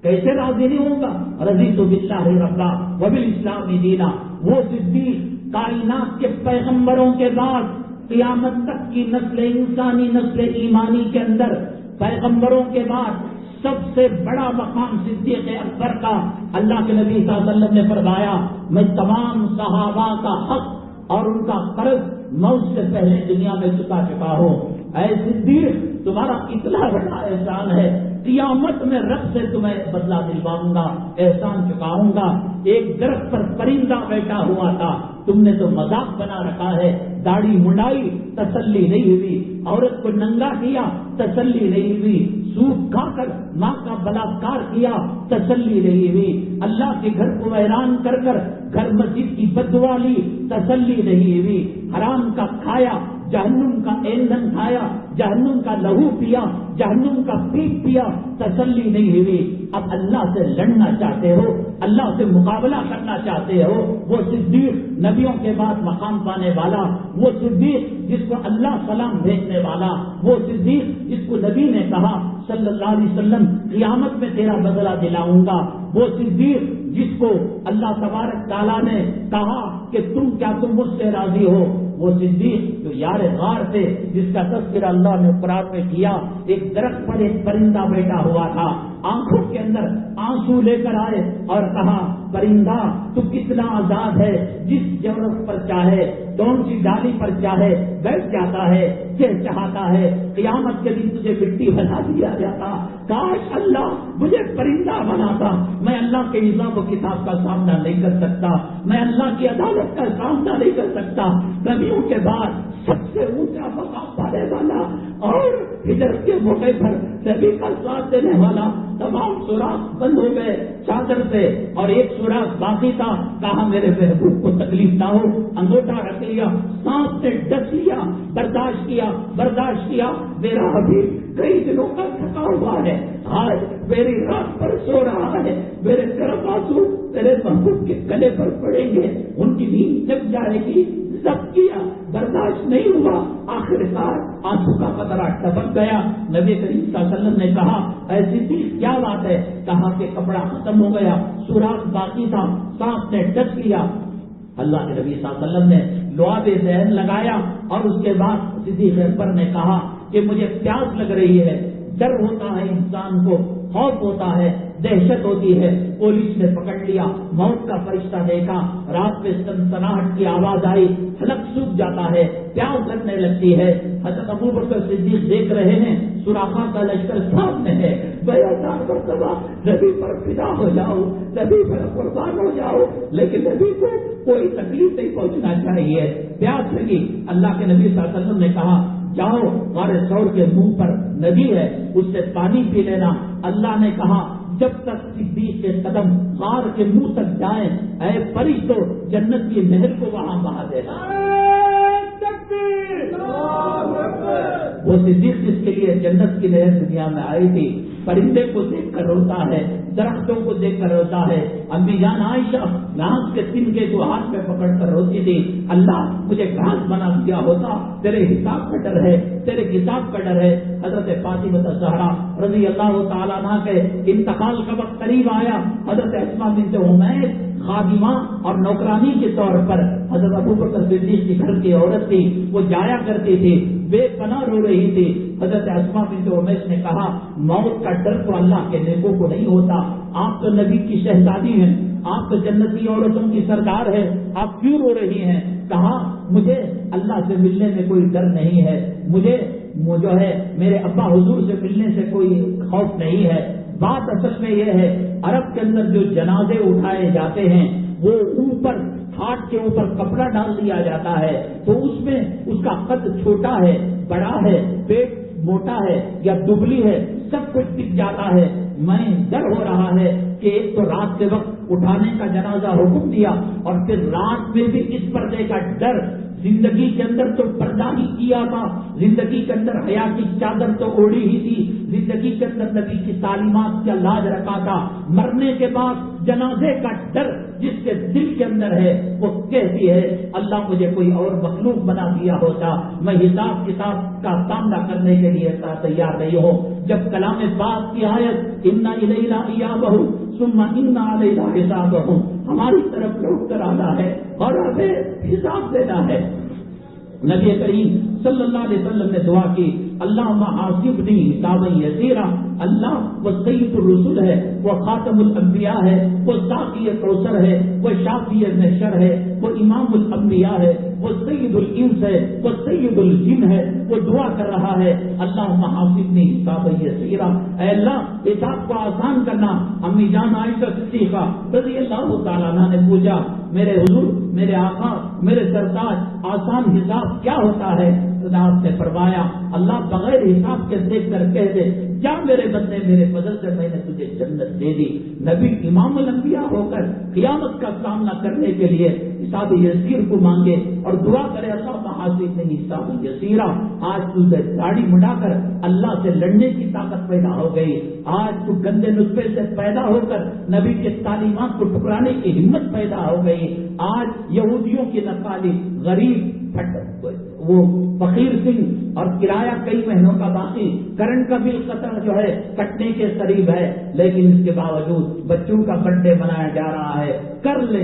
کیسے راضی نہیں ہوگا؟ رضیت باللہ ربا وبالاسلام دینا۔ وہ صدیق کائنات کے پیغمبروں کے بعد قیامت تک کی نسل انسانی، نسل ایمانی کے اندر پیغمبروں کے بعد سب سے بڑا مقام صدیق اکبر کا اللہ کے نبی صلی اللہ علیہ وسلم نے فرمایا میں تمام صحابہ کا حق اور ان کا قرض موت سے پہلے دنیا میں چکا چکا ہوں۔ اے صدیق تمہارا اتنا بڑا احسان ہے، قیامت میں رب سے تمہیں بدلہ دلواؤں گا، احسان چکاؤں گا۔ ایک درخت پر پرندہ بیٹھا ہوا تھا، تم نے تو مذاق بنا رکھا ہے، داڑھی منڈائی تسلی نہیں ہوئی، عورت کو ننگا کیا تسلی نہیں ہوئی، سود کھا کر ماں کا بلاತ್ಕಾರ کیا تسلی نہیں ہوئی، اللہ کے گھر کو ویران کر کر گھر مسجد کی بددعا لی تسلی نہیں ہوئی، حرام کا کھایا، جہنم کا ایندھن کھایا، جہنم کا لہو پیا، جہنم کا پیپ پیا، تسلی نہیں ہوئی۔ اب اللہ سے لڑنا چاہتے ہو، اللہ سے مقابلہ کرنا چاہتے ہو، وہ صدیق نبیوں کے بعد مقام پانے والا، وہ صدیق جس کو اللہ سلام بھیجنے والا، وہ صدیق جس کو نبی نے کہا صلی اللہ علیہ وسلم قیامت میں تیرا بدلہ دلاؤں گا، وہ صدیق جس کو اللہ تبارک تعالیٰ نے کہا کہ تم مجھ سے راضی ہو، وہ صدیق جو یار غار تھے جس کا تذکرہ اللہ نے قرآن میں کیا، ایک درخت پر ایک پرندہ بیٹھا ہوا تھا، آنکھوں کے اندر آنسو لے کر آئے اور کہا پرندہ تو کتنا آزاد ہے، جس جگہ پر چاہے کون سی ڈالی پر چاہے بیٹھ جاتا ہے، چاہتا ہے قیامت کے دن تجھے مٹی بنا دیا جاتا، کاش اللہ مجھے پرندہ بناتا، میں اللہ کے حساب و کتاب کا سامنا نہیں کر سکتا، میں اللہ کی عدالت کا سامنا نہیں کر سکتا۔ نبیوں کے بعد سب سے اونچا مقام پانے والا اور ہجرت کے موقع پر نبی کا ساتھ دینے والا، تمام سوراخ بند ہو گئے چادر سے اور ایک سوراخ باقی تھا، کہا میرے محبوب کو تکلیف نہ ہو، انگوٹھا رکھ لیا، سانس سے ڈس لیا، برداشت کیا، میرا حبیب کئی دنوں کا تھکا ہوا ہے، آج میری رات پر سو رہا ہے، میرے گرم آنسو میرے محبوب کے گلے پر پڑیں گے، ان کی نیند جگ جائے گی، سب کیا برداشت نہیں ہوا، آخرکار آنسو کا قطرہ ٹپک گیا۔ نبی کریم صلی اللہ علیہ وسلم نے کہا ایسی تھی کیا بات ہے؟ کہا کہ کپڑا ختم ہو گیا، سوراخ باقی تھا، سانپ نے ڈس لیا۔ اللہ کے نبی صلی اللہ علیہ وسلم نے لعاب ذہن لگایا اور اس کے بعد صدیق اکبر نے کہا کہ مجھے پیاس لگ رہی ہے، ڈر ہوتا ہے انسان کو، خوف ہوتا ہے، دہشت ہوتی ہے، پولیس نے پکڑ لیا، موت کا فرشتہ دیکھا، رات میں سنسناہٹ کی آواز آئی، حلق سوکھ جاتا ہے، پیاس لگنے لگتی ہے، حضرت ابوبکر صدیق دیکھ رہے ہیں سوراخا کا لشکر سامنے ہے، نبی پر فدا ہو جاؤ، نبی پر قربان ہو جاؤ، لیکن نبی کو کوئی تکلیف نہیں پہنچنا چاہیے، پیاس لگی۔ اللہ کے نبی صلی اللہ علیہ وسلم نے کہا جاؤ غار ثور کے منہ پر ندی ہے، اس سے پانی پی لینا۔ اللہ نے کہا جب تک صدیق کے قدم غار کے منہ تک جائیں، اے فرشتوں جنت کی نہر کو وہاں بہا دینا۔ وہ صدیق جس کے لیے جنت کی نہر دنیا میں آئی تھی، پرندے کو دیکھ کر روتا ہے، درختوں کو دیکھ کر روتا ہے۔ امی جان عائشہ گھاس کے تنکے کو ہاتھ میں پکڑ کر روتی تھی، اللہ مجھے گھاس بنا دیا ہوتا، تیرے حساب کا ڈر ہے، تیرے کتاب کا ڈر ہے۔ حضرت فاطمہ الزہرا رضی اللہ تعالیٰ عنہا کے انتقال کا وقت قریب آیا، حضرت اسماء بنت عمیس خادمہ اور نوکرانی کے طور پر حضرت ابوبکر صدیق کی گھر کی عورت تھی، وہ جایا کرتی تھی، بے پناہ رو رہی تھی۔ حضرت اسماء بنت عمیس نے کہا موت کا ڈر تو اللہ کے نیکوں کو نہیں ہوتا، آپ تو نبی کی شہزادی ہیں، آپ تو جنتی عورتوں کی سردار ہے، آپ کیوں رو رہی ہیں؟ کہا مجھے اللہ سے ملنے میں کوئی ڈر نہیں ہے، مجھے وہ جو ہے میرے ابا حضور سے ملنے سے کوئی خوف نہیں ہے. بات اصل میں یہ ہے عرب کے اندر جو جنازے اٹھائے جاتے ہیں وہ اوپر ہاتھ کے اوپر کپڑا ڈال دیا جاتا ہے تو اس میں اس کا قد چھوٹا ہے بڑا ہے پیٹ موٹا ہے یا دبلی ہے سب کچھ دکھ جاتا ہے. میں ڈر ہو رہا ہے کہ ایک تو رات کے وقت اٹھانے کا جنازہ حکم دیا اور پھر رات میں بھی اس پردے کا ڈر. زندگی کے اندر تو پردہ ہی کیا تھا, زندگی کے اندر حیا کی چادر تو اوڑھی ہی تھی, زندگی کے اندر نبی کی تعلیمات کا لاج رکھا تھا. مرنے کے بعد جنازے کا ڈر جس کے دل کے اندر ہے وہ کہتی ہے اللہ مجھے کوئی اور مخلوق بنا دیا ہوتا میں حساب کتاب کا سامنا کرنے کے لیے تیار نہیں ہوں. جب کلام پاک کی آیت انا الینا ایابہم ثم انا علینا حسابہم ہماری طرف لوٹ کر آنا ہے اور ہمیں حساب دینا ہے, نبی کریم صلی اللہ علیہ وسلم نے دعا کی اللہم حاسبنی حسابا یسیرا. اللہ وہ سید الرسل ہے, وہ خاتم الانبیاء ہے, وہ ساقی کوثر ہے, وہ شافی محشر ہے, وہ امام الانبیاء ہے, وہ سید الانس ہے, وہ سید الجن ہے. وہ دعا کر رہا ہے اللہم حاسبنی حسابا یسیرا, اے اللہ حساب کو آسان کرنا. امی جان عائشہ صدیقہ رضی اللہ تعالیٰ عنہا نے پوچھا میرے حضور میرے آقا میرے سرتاج آسان حساب کیا ہوتا ہے؟ آپ نے فرمایا اللہ بغیر حساب کے دیکھ کر کہہ دے کیا میرے بندے میرے فضل سے میں نے تجھے جنت دے دی. نبی امام الانبیاء ہو کر قیامت کا سامنا کرنے کے لیے حساب یسیر کو مانگے اور دعا کرے اللہ محاسب نہیں حساب یسیرا. آج تجھے داڑھی مڈا کر اللہ سے لڑنے کی طاقت پیدا ہو گئی. آج تو گندے نطفے سے پیدا ہو کر نبی کے تعلیمات کو ٹکرانے کی ہمت پیدا ہو گئی. آج یہودیوں کی نقالی غریب وہ فقیر سنگھ اور کرایہ کئی مہینوں کا باقی کرنٹ کا بل قطر جو ہے کٹنے کے قریب ہے, لیکن اس کے باوجود بچوں کا برتھ ڈے منایا جا رہا ہے. کر لے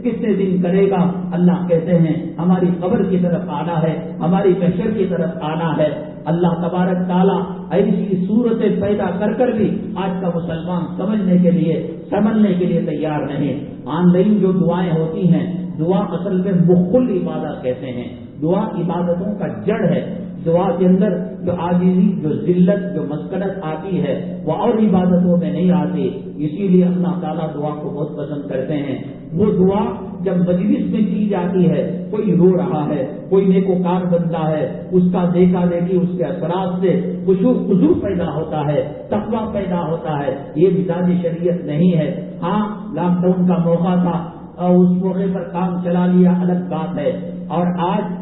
کتنے دن کرے گا. اللہ کہتے ہیں ہماری قبر کی طرف آنا ہے, ہماری محشر کی طرف آنا ہے. اللہ تبارک تعالیٰ ایسی صورتیں پیدا کر کر بھی آج کا مسلمان سمجھنے کے لیے سمجھنے کے لیے تیار نہیں. آن لائن جو دعائیں ہوتی ہیں دعا اصل میں مخل عبادت کہتے ہیں. دعا عبادتوں کا جڑ ہے. دعا کے اندر جو عاجزی جو ذلت جو مسکنت آتی ہے وہ اور عبادتوں میں نہیں آتی. اسی لیے اللہ تعالیٰ دعا کو بہت پسند کرتے ہیں. وہ دعا جب مجلس میں کی جاتی ہے کوئی رو رہا ہے کوئی نیکوکار بنتا ہے اس کا دیکھا دیکھی اس کے اثرات سے خشوع خضوع پیدا ہوتا ہے تقویٰ پیدا ہوتا ہے. یہ مزاج شریعت نہیں ہے. ہاں لاک ڈاؤن کا موقع تھا اور اس موقع پر کام چلا لیا الگ بات ہے. اور آج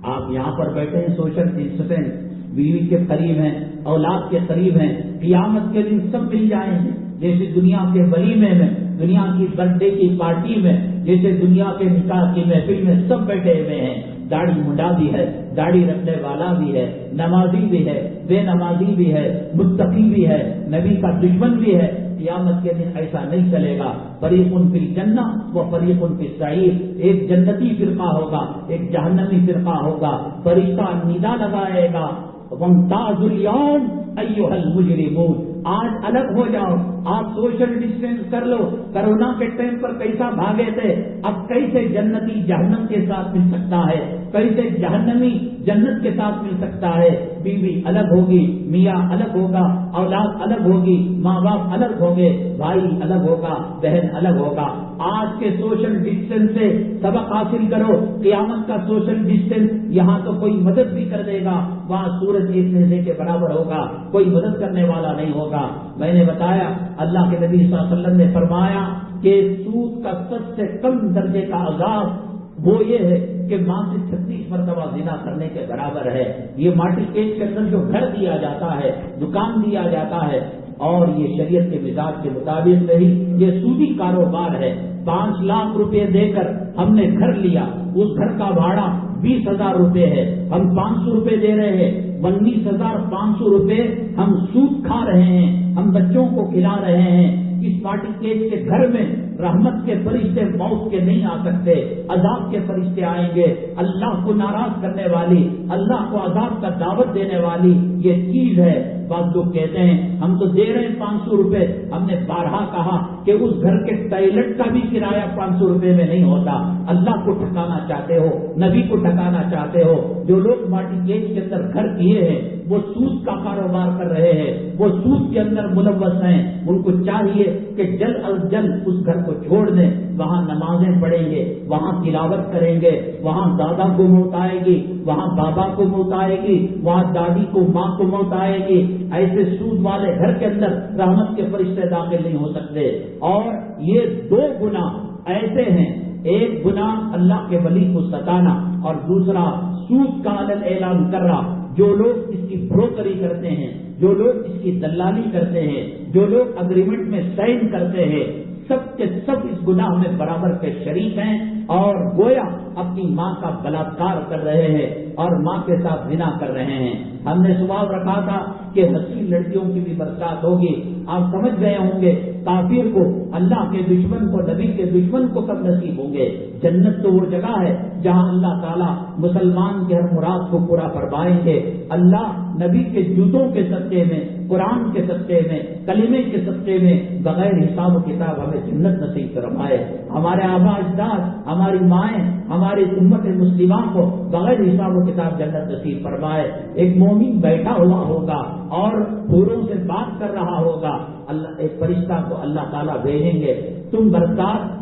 آپ یہاں پر بیٹھے ہیں سوشل ڈسٹینس بیوی کے قریب ہیں اولاد کے قریب ہیں. قیامت کے دن سب مل جائیں گے جیسے دنیا کے ولیمے میں دنیا کی برتھ ڈے کی پارٹی میں جیسے دنیا کے نکاح کی محفل میں سب بیٹھے ہوئے ہیں. داڑھی منڈا بھی ہے داڑھی رکھنے والا بھی ہے نمازی بھی ہے بے نمازی بھی ہے متقی بھی ہے نبی کا دشمن بھی ہے. قیامت کے دن ایسا نہیں چلے گا. فریق فی الجنہ و فریق فی السعیر. ایک جنتی فرقہ ہوگا ایک جہنمی فرقہ ہوگا. فرشتہ ندا لگائے گا وامتازوا اليوم ایھا المجرمون. آج الگ ہو جاؤ. آپ سوشل ڈسٹینس کر لو. کرونا کے ٹائم پر کیسا بھاگے تھے اب کیسے جنتی جہنم کے ساتھ مل سکتا ہے کیسے جہنمی جنت کے ساتھ مل سکتا ہے. بیوی الگ ہوگی میاں الگ ہوگا اولاد الگ ہوگی ماں باپ الگ ہوں گے بھائی الگ ہوگا بہن الگ ہوگا. آج کے سوشل ڈسٹینس سے سبق حاصل کرو. قیامت کا سوشل ڈسٹینس یہاں تو کوئی مدد بھی کر دے گا وہاں سورج ایک لہجے کے برابر ہوگا کوئی مدد کرنے والا نہیں ہوگا. میں نے بتایا اللہ کے نبی صلی اللہ علیہ وسلم نے فرمایا کہ سود کا سب سے کم درجے کا عذاب وہ یہ ہے کہ ماں سے 36 مرتبہ زنا کرنے کے برابر ہے. یہ مارٹی کیج کے اندر جو گھر دیا جاتا ہے دکان دیا جاتا ہے اور یہ شریعت کے مزاج کے مطابق نہیں یہ سودی کاروبار ہے. 5 لاکھ روپے دے کر ہم نے گھر لیا اس گھر کا بھاڑا 20,000 روپے ہے ہم 500 روپے دے رہے ہیں 19,500 روپے ہم سود کھا رہے ہیں ہم بچوں کو کھلا رہے ہیں. اس مارٹی کیج کے گھر میں رحمت کے فرشتے موت کے نہیں آ سکتے عذاب کے فرشتے آئیں گے. اللہ کو ناراض کرنے والی اللہ کو عذاب کا دعوت دینے والی یہ چیز ہے. بعض لوگ کہتے ہیں ہم تو دے رہے ہیں 500 روپے. ہم نے بارہا کہا کہ اس گھر کے ٹائلٹ کا بھی کرایہ 500 روپے میں نہیں ہوتا. اللہ کو ٹھکانا چاہتے ہو, نبی کو ٹھکانا چاہتے ہو. جو لوگ مارٹی گیج کے اندر گھر کیے ہیں وہ سود کا کاروبار کر رہے ہیں, وہ سود کے اندر ملوث ہیں. ان کو چاہیے کہ جلد از جلد اس گھر کو چھوڑ دیں. وہاں نمازیں پڑھیں گے, وہاں تلاوت کریں گے, وہاں دادا کو موت آئے گی, وہاں بابا کو موت آئے گی, وہاں دادی کو ماں کو موت آئے گی. ایسے سود والے گھر کے اندر رحمت کے فرشتے داخل نہیں ہو سکتے. اور یہ 2 گناہ ایسے ہیں, ایک گناہ اللہ کے ولی کو ستانا اور دوسرا سود کا اعلان کر رہا. جو لوگ اس کی بروکری کرتے ہیں, جو لوگ اس کی دلالی کرتے ہیں, جو لوگ اگریمنٹ میں سائن کرتے ہیں, سب کے سب اس گناہ میں برابر کے شریک ہیں اور گویا اپنی ماں کا بلاತ್ಕಾರ کر رہے ہیں اور ماں کے ساتھ زنا کر رہے ہیں. ہم نے سوال رکھا تھا کہ حسین لڑکیوں کی بھی برسات ہوگی. آپ سمجھ گئے ہوں گے کافر کو, اللہ کے دشمن کو, نبی کے دشمن کو کب نصیب ہوں گے. جنت تو وہ جگہ ہے جہاں اللہ تعالیٰ مسلمان کے ہر مراد کو پورا فرمائیں گے. اللہ نبی کے جوتوں کے صدقے میں, قرآن کے صدقے میں, کلمے کے صدقے میں بغیر حساب و کتاب ہمیں جنت نصیب فرمائے. ہمارے آبا اجداد, ہماری مائیں, ہماری امت مسلمہ کو بغیر حساب و کتاب جنت نصیب فرمائے. ایک مومن بیٹھا ہوا ہوگا اور پھولوں سے بات کر رہا ہوگا. اللہ ایک فرشتہ کو اللہ تعالیٰ بھیجیں گے, تم برسات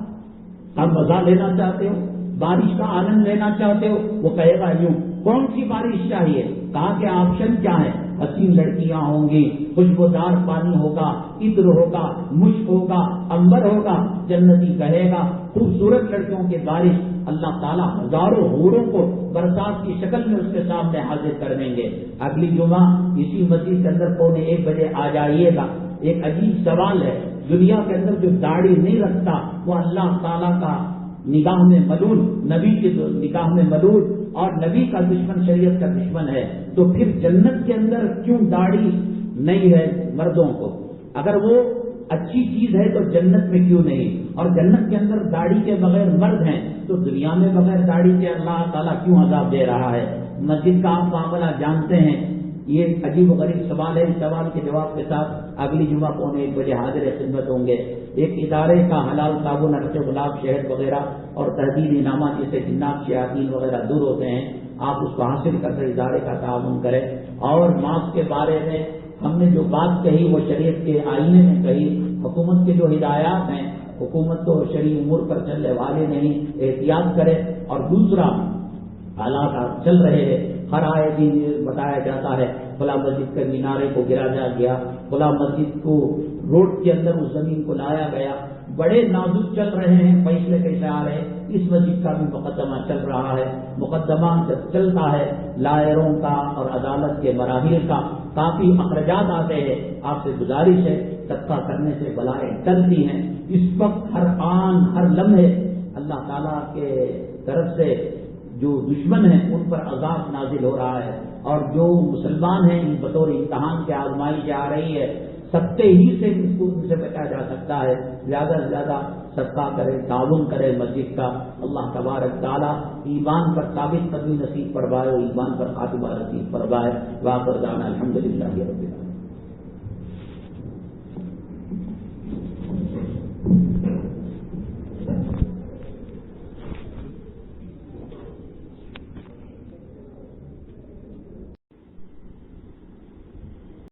کا مزہ لینا چاہتے ہو, بارش کا آنند لینا چاہتے ہو؟ وہ کہے گا یوں, کون سی بارش چاہیے؟ کہا کہ آپشن کیا ہے؟ حسین لڑکیاں ہوں گی, خوشبودار پانی ہوگا, عطر ہوگا, مشک ہوگا, عنبر ہوگا. جنتی کہے گا خوبصورت لڑکیوں کی بارش. اللہ تعالیٰ ہزاروں حوروں کو برسات کی شکل میں اس کے سامنے حاضر کر دیں گے. اگلی جمعہ اسی مسجد کے اندر 1:15 بجے آ جائیے گا. ایک عجیب سوال ہے, دنیا کے اندر جو داڑھی نہیں رکھتا وہ اللہ تعالیٰ کا نگاہ میں ملول, نبی کی نگاہ میں ملول اور نبی کا دشمن, شریعت کا دشمن ہے. تو پھر جنت کے اندر کیوں داڑھی نہیں ہے مردوں کو؟ اگر وہ اچھی چیز ہے تو جنت میں کیوں نہیں؟ اور جنت کے اندر داڑھی کے بغیر مرد ہیں تو دنیا میں بغیر داڑھی کے اللہ تعالیٰ کیوں عذاب دے رہا ہے؟ مسجد کا آپ معاملہ جانتے ہیں. یہ عجیب و غریب سوال ہے. اس سوال کے جواب کے ساتھ اگلی جمعہ 1:15 بجے حاضر خدمت ہوں گے. ایک ادارے کا حلال صابن, عرق گلاب, شہد وغیرہ اور تحدیدی نامہ جیسے جنات, شیاطین وغیرہ دور ہوتے ہیں, آپ اس کو حاصل کر کے ادارے کا تعاون کریں. اور ماسک کے بارے میں ہم نے جو بات کہی وہ شریعت کے آئینے میں کہی. حکومت کے جو ہدایات ہیں, حکومت تو شرعی امور پر چلنے والے نہیں, احتیاط کرے. اور دوسرا حالات چل رہے ہیں, ہر آئے دن بتایا جاتا ہے فلاں مسجد کے مینارے کو گرایا گیا, فلاں مسجد کو روڈ کے اندر اس زمین کو لایا گیا. بڑے نازک چل رہے ہیں, فیصلے کیسے آ رہے ہیں. اس مسجد کا بھی مقدمہ چل رہا ہے. مقدمہ جب چلتا ہے لائروں کا اور عدالت کے مراحل کا کافی اخراجات آتے ہیں. آپ سے گزارش ہے صدقہ کرنے سے بلائیں ٹلتی ہیں. اس وقت ہر آن ہر لمحے اللہ تعالیٰ کے طرف سے جو دشمن ہیں ان پر عذاب نازل ہو رہا ہے, اور جو مسلمان ہیں ان بطور امتحان کے آزمائش آ رہی ہے. صدقے ہی سے ان سے بچا جا سکتا ہے. زیادہ سے زیادہ صدقہ کرے, تعاون کرے مسجد کا. اللہ تبارک تعالیٰ ایمان پر ثابت قدمی نصیب فرمائے, ایمان پر خاتمہ نصیب فرمائے. واخر دعوانا الحمدللہ رب العالمین.